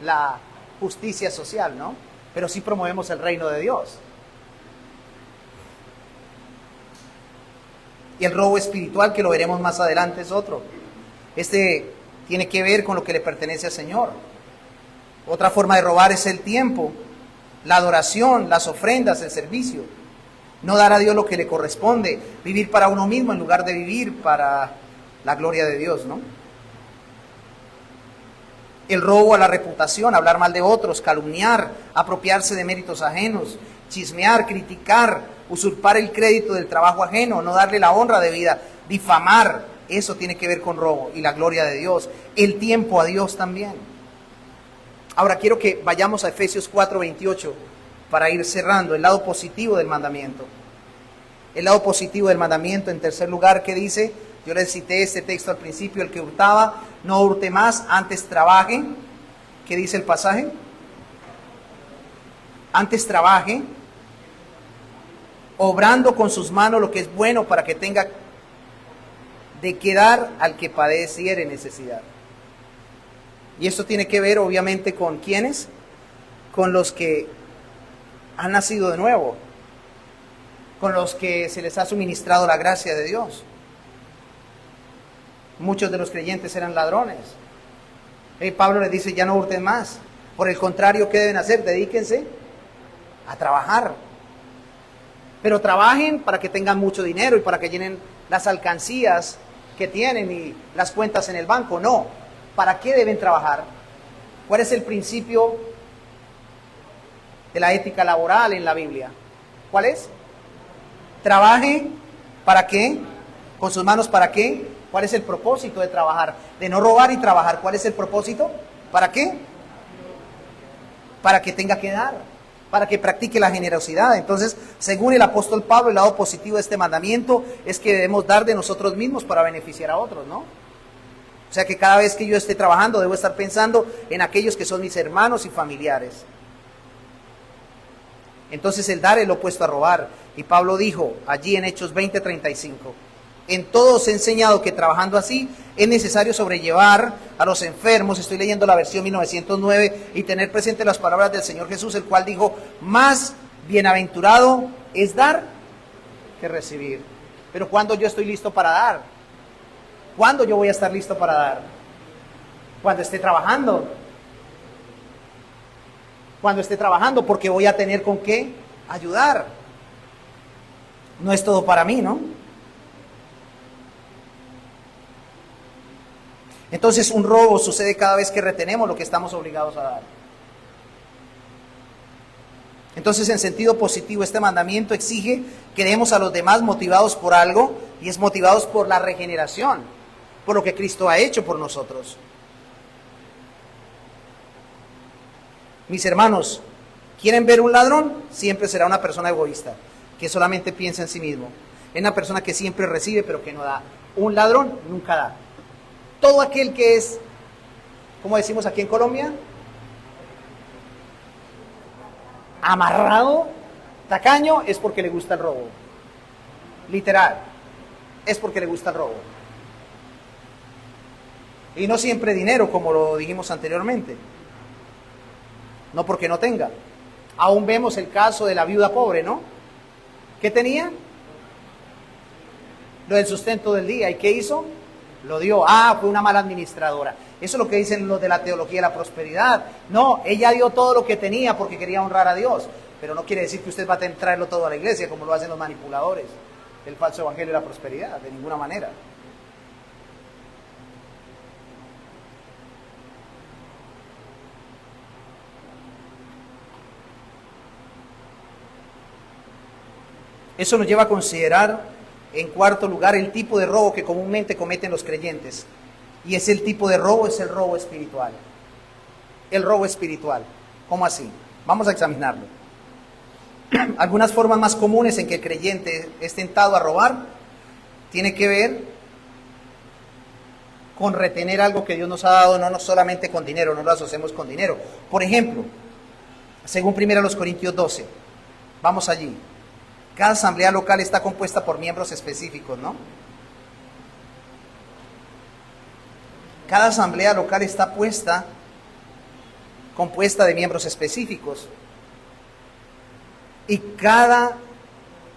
la justicia social, ¿no? Pero sí promovemos el reino de Dios. Y el robo espiritual, que lo veremos más adelante, es otro. Este tiene que ver con lo que le pertenece al Señor. Otra forma de robar es el tiempo, la adoración, las ofrendas, el servicio. No dar a Dios lo que le corresponde, vivir para uno mismo en lugar de vivir para la gloria de Dios, ¿no? El robo a la reputación, hablar mal de otros, calumniar, apropiarse de méritos ajenos, chismear, criticar, usurpar el crédito del trabajo ajeno, no darle la honra debida, difamar, eso tiene que ver con robo y la gloria de Dios. El tiempo a Dios también. Ahora quiero que vayamos a Efesios 4:28 para ir cerrando el lado positivo del mandamiento. El lado positivo del mandamiento, en tercer lugar, ¿qué dice? Yo les cité este texto al principio: el que hurtaba, no hurte más, antes trabaje. ¿Qué dice el pasaje? Antes trabaje, obrando con sus manos lo que es bueno, para que tenga de qué dar al que padeciere necesidad. Y esto tiene que ver obviamente con ¿quiénes? Con los que han nacido de nuevo, con los que se les ha suministrado la gracia de Dios. Muchos de los creyentes eran ladrones. Pablo les dice: ya no hurten más. Por el contrario, ¿qué deben hacer? Dedíquense a trabajar. Pero trabajen para que tengan mucho dinero y para que llenen las alcancías que tienen y las cuentas en el banco. No. ¿Para qué deben trabajar? ¿Cuál es el principio de la ética laboral en la Biblia? ¿Cuál es? Trabaje, ¿para qué? Con sus manos, ¿para qué? ¿Cuál es el propósito de trabajar? De no robar y trabajar. ¿Cuál es el propósito? ¿Para qué? Para que tenga que dar, para que practique la generosidad. Entonces, según el apóstol Pablo, el lado positivo de este mandamiento es que debemos dar de nosotros mismos para beneficiar a otros, ¿no? O sea que cada vez que yo esté trabajando, debo estar pensando en aquellos que son mis hermanos y familiares. Entonces el dar es lo opuesto a robar. Y Pablo dijo allí en Hechos 20:35: en todo os he enseñado que trabajando así es necesario sobrellevar a los enfermos. Estoy leyendo la versión 1909, y tener presente las palabras del Señor Jesús, el cual dijo: más bienaventurado es dar que recibir. Pero ¿cuándo yo estoy listo para dar? ¿Cuándo yo voy a estar listo para dar? Cuando esté trabajando. Cuando esté trabajando, porque voy a tener con qué ayudar. No es todo para mí, ¿no? Entonces un robo sucede cada vez que retenemos lo que estamos obligados a dar. Entonces, en sentido positivo, este mandamiento exige que demos a los demás motivados por algo, y es motivados por la regeneración, por lo que Cristo ha hecho por nosotros. Mis hermanos, ¿quieren ver un ladrón? Siempre será una persona egoísta, que solamente piensa en sí mismo. Es una persona que siempre recibe pero que no da. Un ladrón nunca da. Todo aquel que es, ¿cómo decimos aquí en Colombia? Amarrado, tacaño, es porque le gusta el robo. Literal, es porque le gusta el robo. Y no siempre dinero, como lo dijimos anteriormente. No porque no tenga. Aún vemos el caso de la viuda pobre, ¿no? ¿Qué tenía? Lo del sustento del día. ¿Y qué hizo? Lo dio. Fue una mala administradora. Eso es lo que dicen los de la teología de la prosperidad. No, ella dio todo lo que tenía porque quería honrar a Dios. Pero no quiere decir que usted va a traerlo todo a la iglesia, como lo hacen los manipuladores del falso evangelio de la prosperidad. De ninguna manera. Eso nos lleva a considerar En cuarto lugar, el tipo de robo que comúnmente cometen los creyentes. Y es el tipo de robo, es el robo espiritual. El robo espiritual. ¿Cómo así? Vamos a examinarlo. Algunas formas más comunes en que el creyente es tentado a robar tiene que ver con retener algo que Dios nos ha dado, no solamente con dinero, no lo asociemos con dinero. Por ejemplo, según 1 Corintios 12, vamos allí. Cada asamblea local está compuesta por miembros específicos, ¿no? Cada asamblea local está compuesta de miembros específicos. Y cada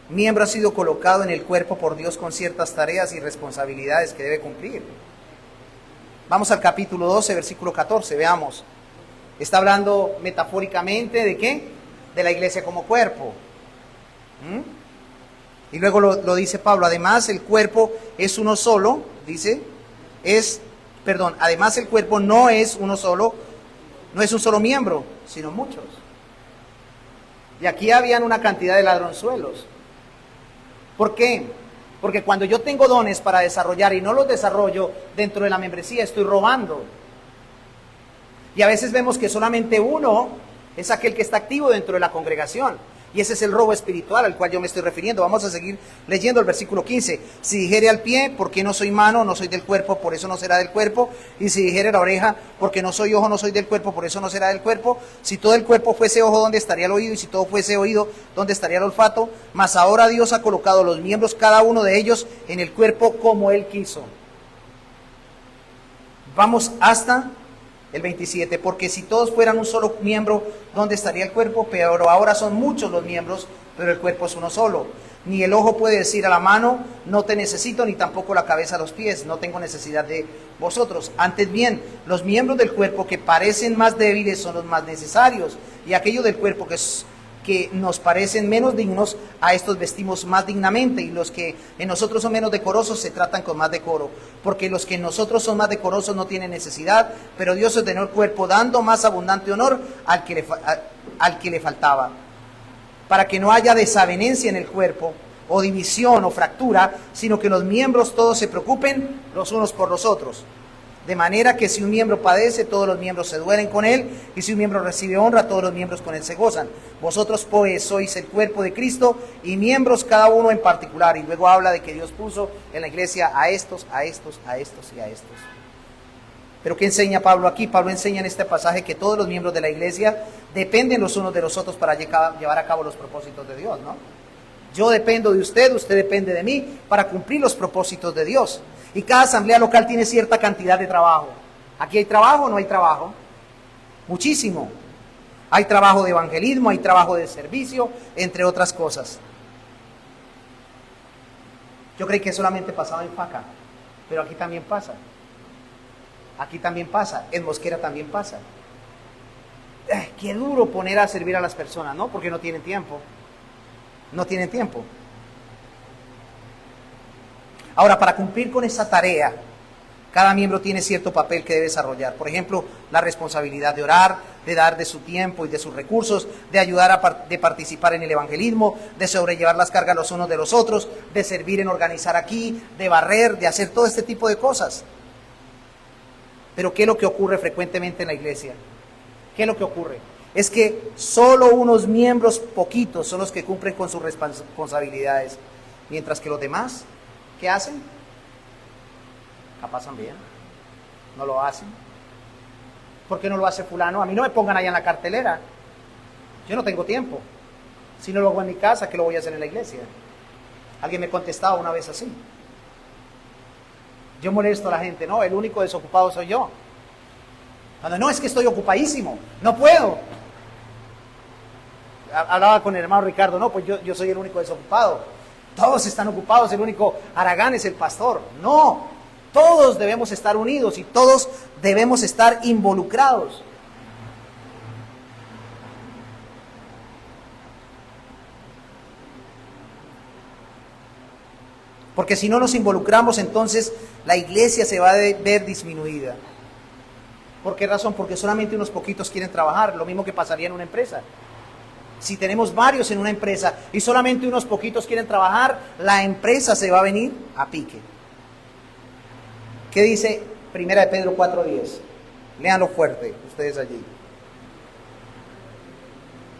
miembro ha sido colocado en el cuerpo por Dios con ciertas tareas y responsabilidades que debe cumplir. Vamos al capítulo 12, versículo 14, veamos. Está hablando metafóricamente ¿de qué? De la iglesia como cuerpo. Y luego lo dice Pablo, además el cuerpo es uno solo, dice, además el cuerpo no es uno solo, no es un solo miembro, sino muchos. Y aquí habían una cantidad de ladronzuelos. ¿Por qué? Porque cuando yo tengo dones para desarrollar y no los desarrollo dentro de la membresía, estoy robando. Y a veces vemos que solamente uno es aquel que está activo dentro de la congregación. Y ese es el robo espiritual al cual yo me estoy refiriendo. Vamos a seguir leyendo el versículo 15. Si dijere al pie, porque no soy mano, no soy del cuerpo, por eso no será del cuerpo. Y si dijere la oreja, porque no soy ojo, no soy del cuerpo, por eso no será del cuerpo. Si todo el cuerpo fuese ojo, ¿dónde estaría el oído? Y si todo fuese oído, ¿dónde estaría el olfato? Mas ahora Dios ha colocado los miembros, cada uno de ellos, en el cuerpo como Él quiso. Vamos hasta el 27, porque si todos fueran un solo miembro, ¿dónde estaría el cuerpo? Pero ahora son muchos los miembros, pero el cuerpo es uno solo. Ni el ojo puede decir a la mano, no te necesito, ni tampoco la cabeza a los pies, no tengo necesidad de vosotros. Antes bien, los miembros del cuerpo que parecen más débiles son los más necesarios, y aquellos del cuerpo que nos parecen menos dignos, a estos vestimos más dignamente, y los que en nosotros son menos decorosos se tratan con más decoro, porque los que en nosotros son más decorosos no tienen necesidad, pero Dios ordenó el cuerpo dando más abundante honor al que le faltaba, para que no haya desavenencia en el cuerpo, o división o fractura, sino que los miembros todos se preocupen los unos por los otros. De manera que si un miembro padece, todos los miembros se duelen con él, y si un miembro recibe honra, todos los miembros con él se gozan. Vosotros pues sois el cuerpo de Cristo, y miembros cada uno en particular. Y luego habla de que Dios puso en la iglesia a estos, a estos, a estos y a estos. Pero ¿qué enseña Pablo aquí? Pablo enseña en este pasaje que todos los miembros de la iglesia dependen los unos de los otros para llevar a cabo los propósitos de Dios, ¿no? Yo dependo de usted, usted depende de mí para cumplir los propósitos de Dios. Y cada asamblea local tiene cierta cantidad de trabajo. ¿Aquí hay trabajo o no hay trabajo? Muchísimo. Hay trabajo de evangelismo, hay trabajo de servicio, entre otras cosas. Yo creí que solamente pasaba en Faca, pero aquí también pasa. Aquí también pasa, en Mosquera también pasa. Qué duro poner a servir a las personas, ¿no? Porque no tienen tiempo. No tienen tiempo. Ahora, para cumplir con esa tarea, cada miembro tiene cierto papel que debe desarrollar. Por ejemplo, la responsabilidad de orar, de dar de su tiempo y de sus recursos, de ayudar de participar en el evangelismo, de sobrellevar las cargas los unos de los otros, de servir en organizar aquí, de barrer, de hacer todo este tipo de cosas. Pero ¿qué es lo que ocurre frecuentemente en la iglesia? ¿Qué es lo que ocurre? Es que solo unos miembros poquitos son los que cumplen con sus responsabilidades, mientras que los demás, ¿qué hacen? La pasan bien, no lo hacen. ¿Por qué no lo hace fulano? A mí no me pongan allá en la cartelera, yo no tengo tiempo. Si no lo hago en mi casa, ¿qué lo voy a hacer en la iglesia? Alguien me contestaba una vez así. Yo molesto a la gente, no, el único desocupado soy yo. Cuando no, es que estoy ocupadísimo, no puedo. Hablaba con el hermano Ricardo, no, pues yo soy el único desocupado. Todos están ocupados, el único haragán es el pastor. No, todos debemos estar unidos y todos debemos estar involucrados. Porque si no nos involucramos, entonces la iglesia se va a ver disminuida. ¿Por qué razón? Porque solamente unos poquitos quieren trabajar, lo mismo que pasaría en una empresa. Si tenemos varios en una empresa y solamente unos poquitos quieren trabajar, la empresa se va a venir a pique. ¿Qué dice Primera de Pedro 4:10? Léanlo fuerte, ustedes allí.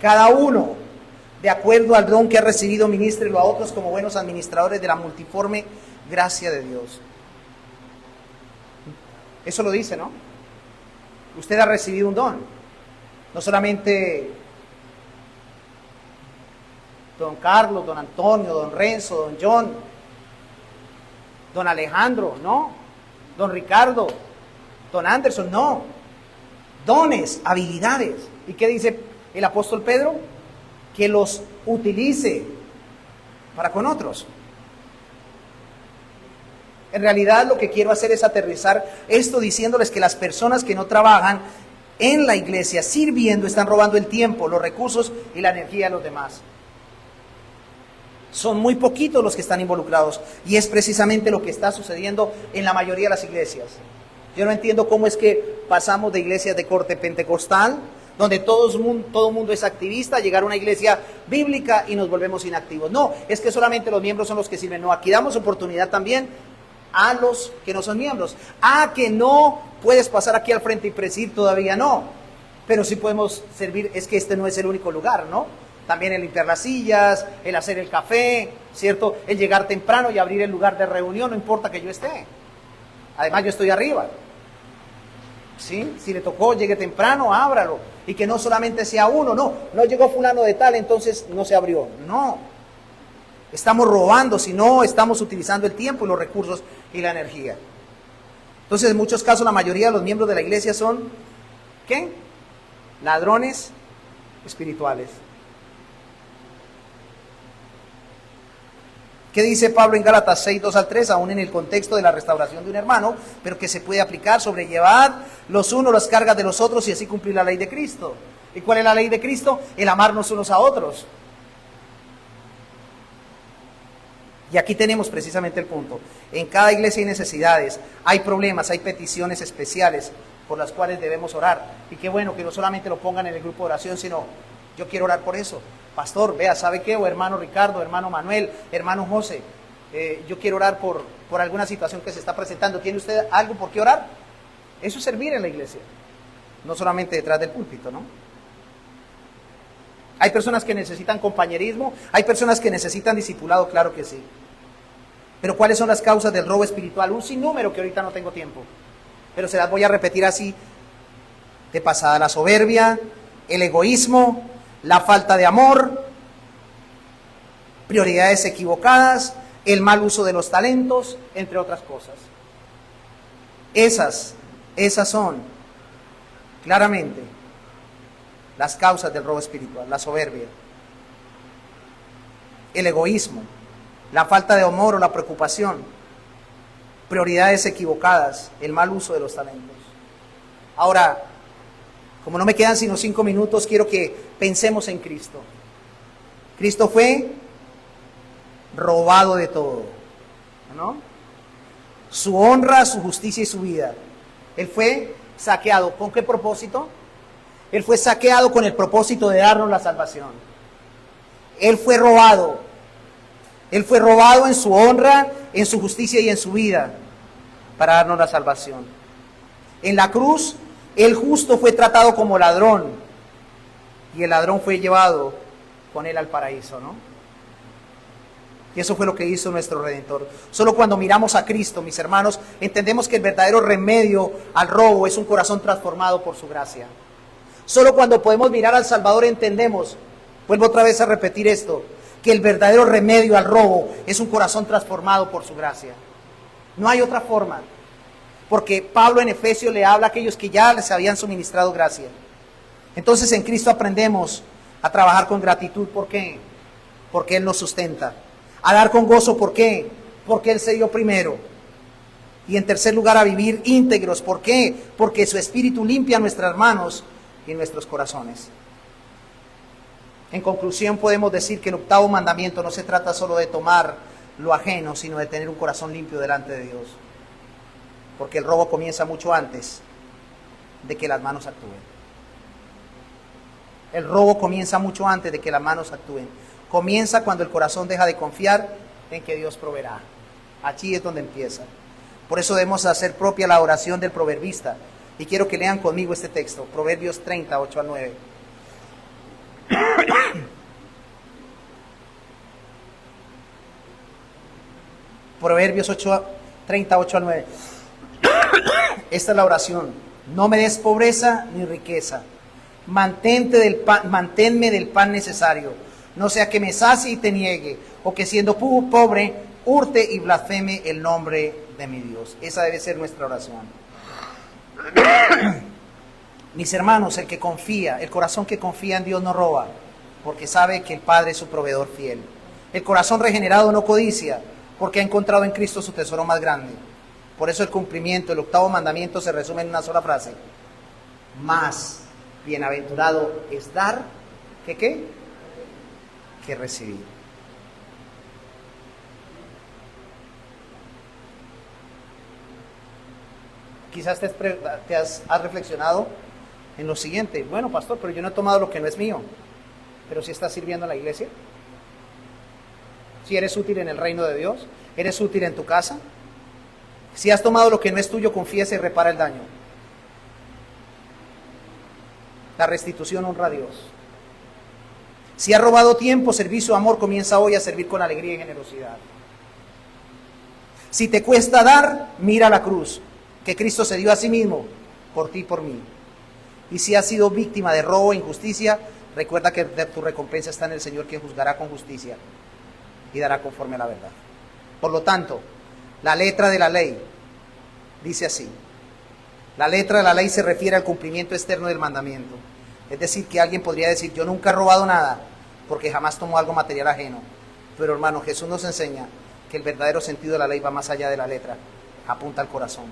Cada uno, de acuerdo al don que ha recibido, ministrelo a otros como buenos administradores de la multiforme gracia de Dios. Eso lo dice, ¿no? Usted ha recibido un don. No solamente don Carlos, don Antonio, don Renzo, don John, don Alejandro, no. Don Ricardo, don Anderson, no. Dones, habilidades. ¿Y qué dice el apóstol Pedro? Que los utilice para con otros. En realidad lo que quiero hacer es aterrizar esto diciéndoles que las personas que no trabajan en la iglesia sirviendo están robando el tiempo, los recursos y la energía de los demás. Son muy poquitos los que están involucrados y es precisamente lo que está sucediendo en la mayoría de las iglesias. Yo no entiendo cómo es que pasamos de iglesias de corte pentecostal, donde todo el mundo es activista, a llegar a una iglesia bíblica y nos volvemos inactivos. No, es que solamente los miembros son los que sirven. No, aquí damos oportunidad también a los que no son miembros. Que no puedes pasar aquí al frente y presidir, todavía no. Pero sí podemos servir, es que este no es el único lugar, ¿no? También el limpiar las sillas, el hacer el café, ¿cierto? El llegar temprano y abrir el lugar de reunión, no importa que yo esté. Además yo estoy arriba. ¿Sí? Si le tocó, llegue temprano, ábralo. Y que no solamente sea uno, no llegó fulano de tal, entonces no se abrió. No. Estamos robando, si no estamos utilizando el tiempo y los recursos y la energía. Entonces, en muchos casos, la mayoría de los miembros de la iglesia son, ¿qué? Ladrones espirituales. ¿Qué dice Pablo en Gálatas 6:2-3? Aún en el contexto de la restauración de un hermano, pero que se puede aplicar: sobrellevad los unos las cargas de los otros y así cumplir la ley de Cristo. ¿Y cuál es la ley de Cristo? El amarnos unos a otros. Y aquí tenemos precisamente el punto. En cada iglesia hay necesidades, hay problemas, hay peticiones especiales por las cuales debemos orar. Y qué bueno que no solamente lo pongan en el grupo de oración, sino yo quiero orar por eso. Pastor, vea, ¿sabe qué? O hermano Ricardo, hermano Manuel, hermano José, yo quiero orar por alguna situación que se está presentando. ¿Tiene usted algo por qué orar? Eso es servir en la iglesia, no solamente detrás del púlpito, ¿no? Hay personas que necesitan compañerismo, hay personas que necesitan discipulado, claro que sí. Pero ¿cuáles son las causas del robo espiritual? Un sinnúmero que ahorita no tengo tiempo, pero se las voy a repetir así de pasada: la soberbia, el egoísmo, la falta de amor, prioridades equivocadas, el mal uso de los talentos, entre otras cosas. Esas son claramente las causas del robo espiritual: la soberbia, el egoísmo, la falta de amor o la preocupación, prioridades equivocadas, el mal uso de los talentos. Ahora, como no me quedan sino 5 minutos, quiero que pensemos en Cristo. Cristo fue robado de todo, ¿no? Su honra, su justicia y su vida. Él fue saqueado. ¿Con qué propósito? Él fue saqueado con el propósito de darnos la salvación. Él fue robado. Él fue robado en su honra, en su justicia y en su vida para darnos la salvación. En la cruz, el justo fue tratado como ladrón y el ladrón fue llevado con él al paraíso, ¿no? Y eso fue lo que hizo nuestro Redentor. Solo cuando miramos a Cristo, mis hermanos, entendemos que el verdadero remedio al robo es un corazón transformado por su gracia. Solo cuando podemos mirar al Salvador entendemos, vuelvo otra vez a repetir esto, que el verdadero remedio al robo es un corazón transformado por su gracia. No hay otra forma. Porque Pablo en Efesios le habla a aquellos que ya les habían suministrado gracia. Entonces en Cristo aprendemos a trabajar con gratitud. ¿Por qué? Porque Él nos sustenta. A dar con gozo. ¿Por qué? Porque Él se dio primero. Y en tercer lugar, a vivir íntegros. ¿Por qué? Porque su Espíritu limpia nuestras manos y nuestros corazones. En conclusión, podemos decir que el 8º mandamiento no se trata solo de tomar lo ajeno, sino de tener un corazón limpio delante de Dios. Porque el robo comienza mucho antes de que las manos actúen. El robo comienza mucho antes de que las manos actúen. Comienza cuando el corazón deja de confiar en que Dios proveerá. Allí es donde empieza. Por eso debemos hacer propia la oración del proverbista. Y quiero que lean conmigo este texto, Proverbios 30, 8 al 9. Proverbios 30, 8 al 9. Esta es la oración. No me des pobreza ni riqueza. Manténme del pan necesario. No sea que me sacie y te niegue, o que siendo pobre, hurte y blasfeme el nombre de mi Dios. Esa debe ser nuestra oración. Mis hermanos, el corazón que confía en Dios no roba, porque sabe que el Padre es su proveedor fiel. El corazón regenerado no codicia, porque ha encontrado en Cristo su tesoro más grande. Por eso el cumplimiento, el 8º mandamiento se resume en una sola frase. Más bienaventurado es dar que recibir. Quizás has reflexionado en lo siguiente. Bueno, pastor, pero yo no he tomado lo que no es mío. Pero si estás sirviendo a la iglesia, si eres útil en el reino de Dios, eres útil en tu casa. Si has tomado lo que no es tuyo, confiesa y repara el daño. La restitución honra a Dios. Si has robado tiempo, servicio, amor, comienza hoy a servir con alegría y generosidad. Si te cuesta dar, mira la cruz, que Cristo se dio a sí mismo, por ti y por mí. Y si has sido víctima de robo e injusticia, recuerda que tu recompensa está en el Señor, que juzgará con justicia y dará conforme a la verdad. Por lo tanto, la letra de la ley dice así. La letra de la ley se refiere al cumplimiento externo del mandamiento. Es decir, que alguien podría decir, yo nunca he robado nada, porque jamás tomó algo material ajeno. Pero hermano, Jesús nos enseña que el verdadero sentido de la ley va más allá de la letra, apunta al corazón.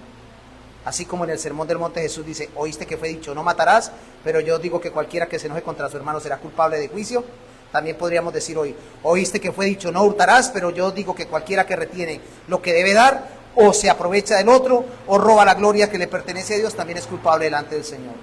Así como en el Sermón del Monte Jesús dice, oíste que fue dicho, no matarás, pero yo digo que cualquiera que se enoje contra su hermano será culpable de juicio. También podríamos decir hoy, oíste que fue dicho, no hurtarás, pero yo digo que cualquiera que retiene lo que debe dar, o se aprovecha del otro, o roba la gloria que le pertenece a Dios, también es culpable delante del Señor.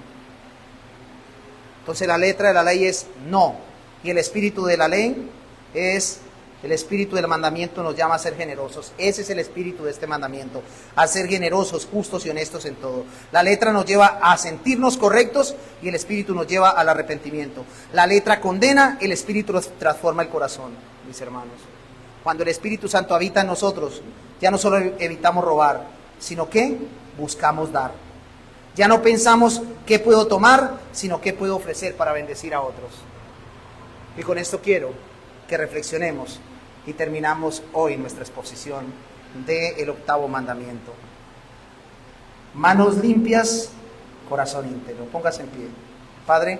Entonces la letra de la ley es no, y el espíritu de la ley es, el espíritu del mandamiento nos llama a ser generosos. Ese es el espíritu de este mandamiento, a ser generosos, justos y honestos en todo. La letra nos lleva a sentirnos correctos y el espíritu nos lleva al arrepentimiento. La letra condena, el espíritu transforma el corazón, mis hermanos. Cuando el Espíritu Santo habita en nosotros, ya no solo evitamos robar, sino que buscamos dar. Ya no pensamos qué puedo tomar, sino qué puedo ofrecer para bendecir a otros. Y con esto quiero que reflexionemos y terminamos hoy nuestra exposición del 8º mandamiento. Manos limpias, corazón íntegro. Póngase en pie. Padre,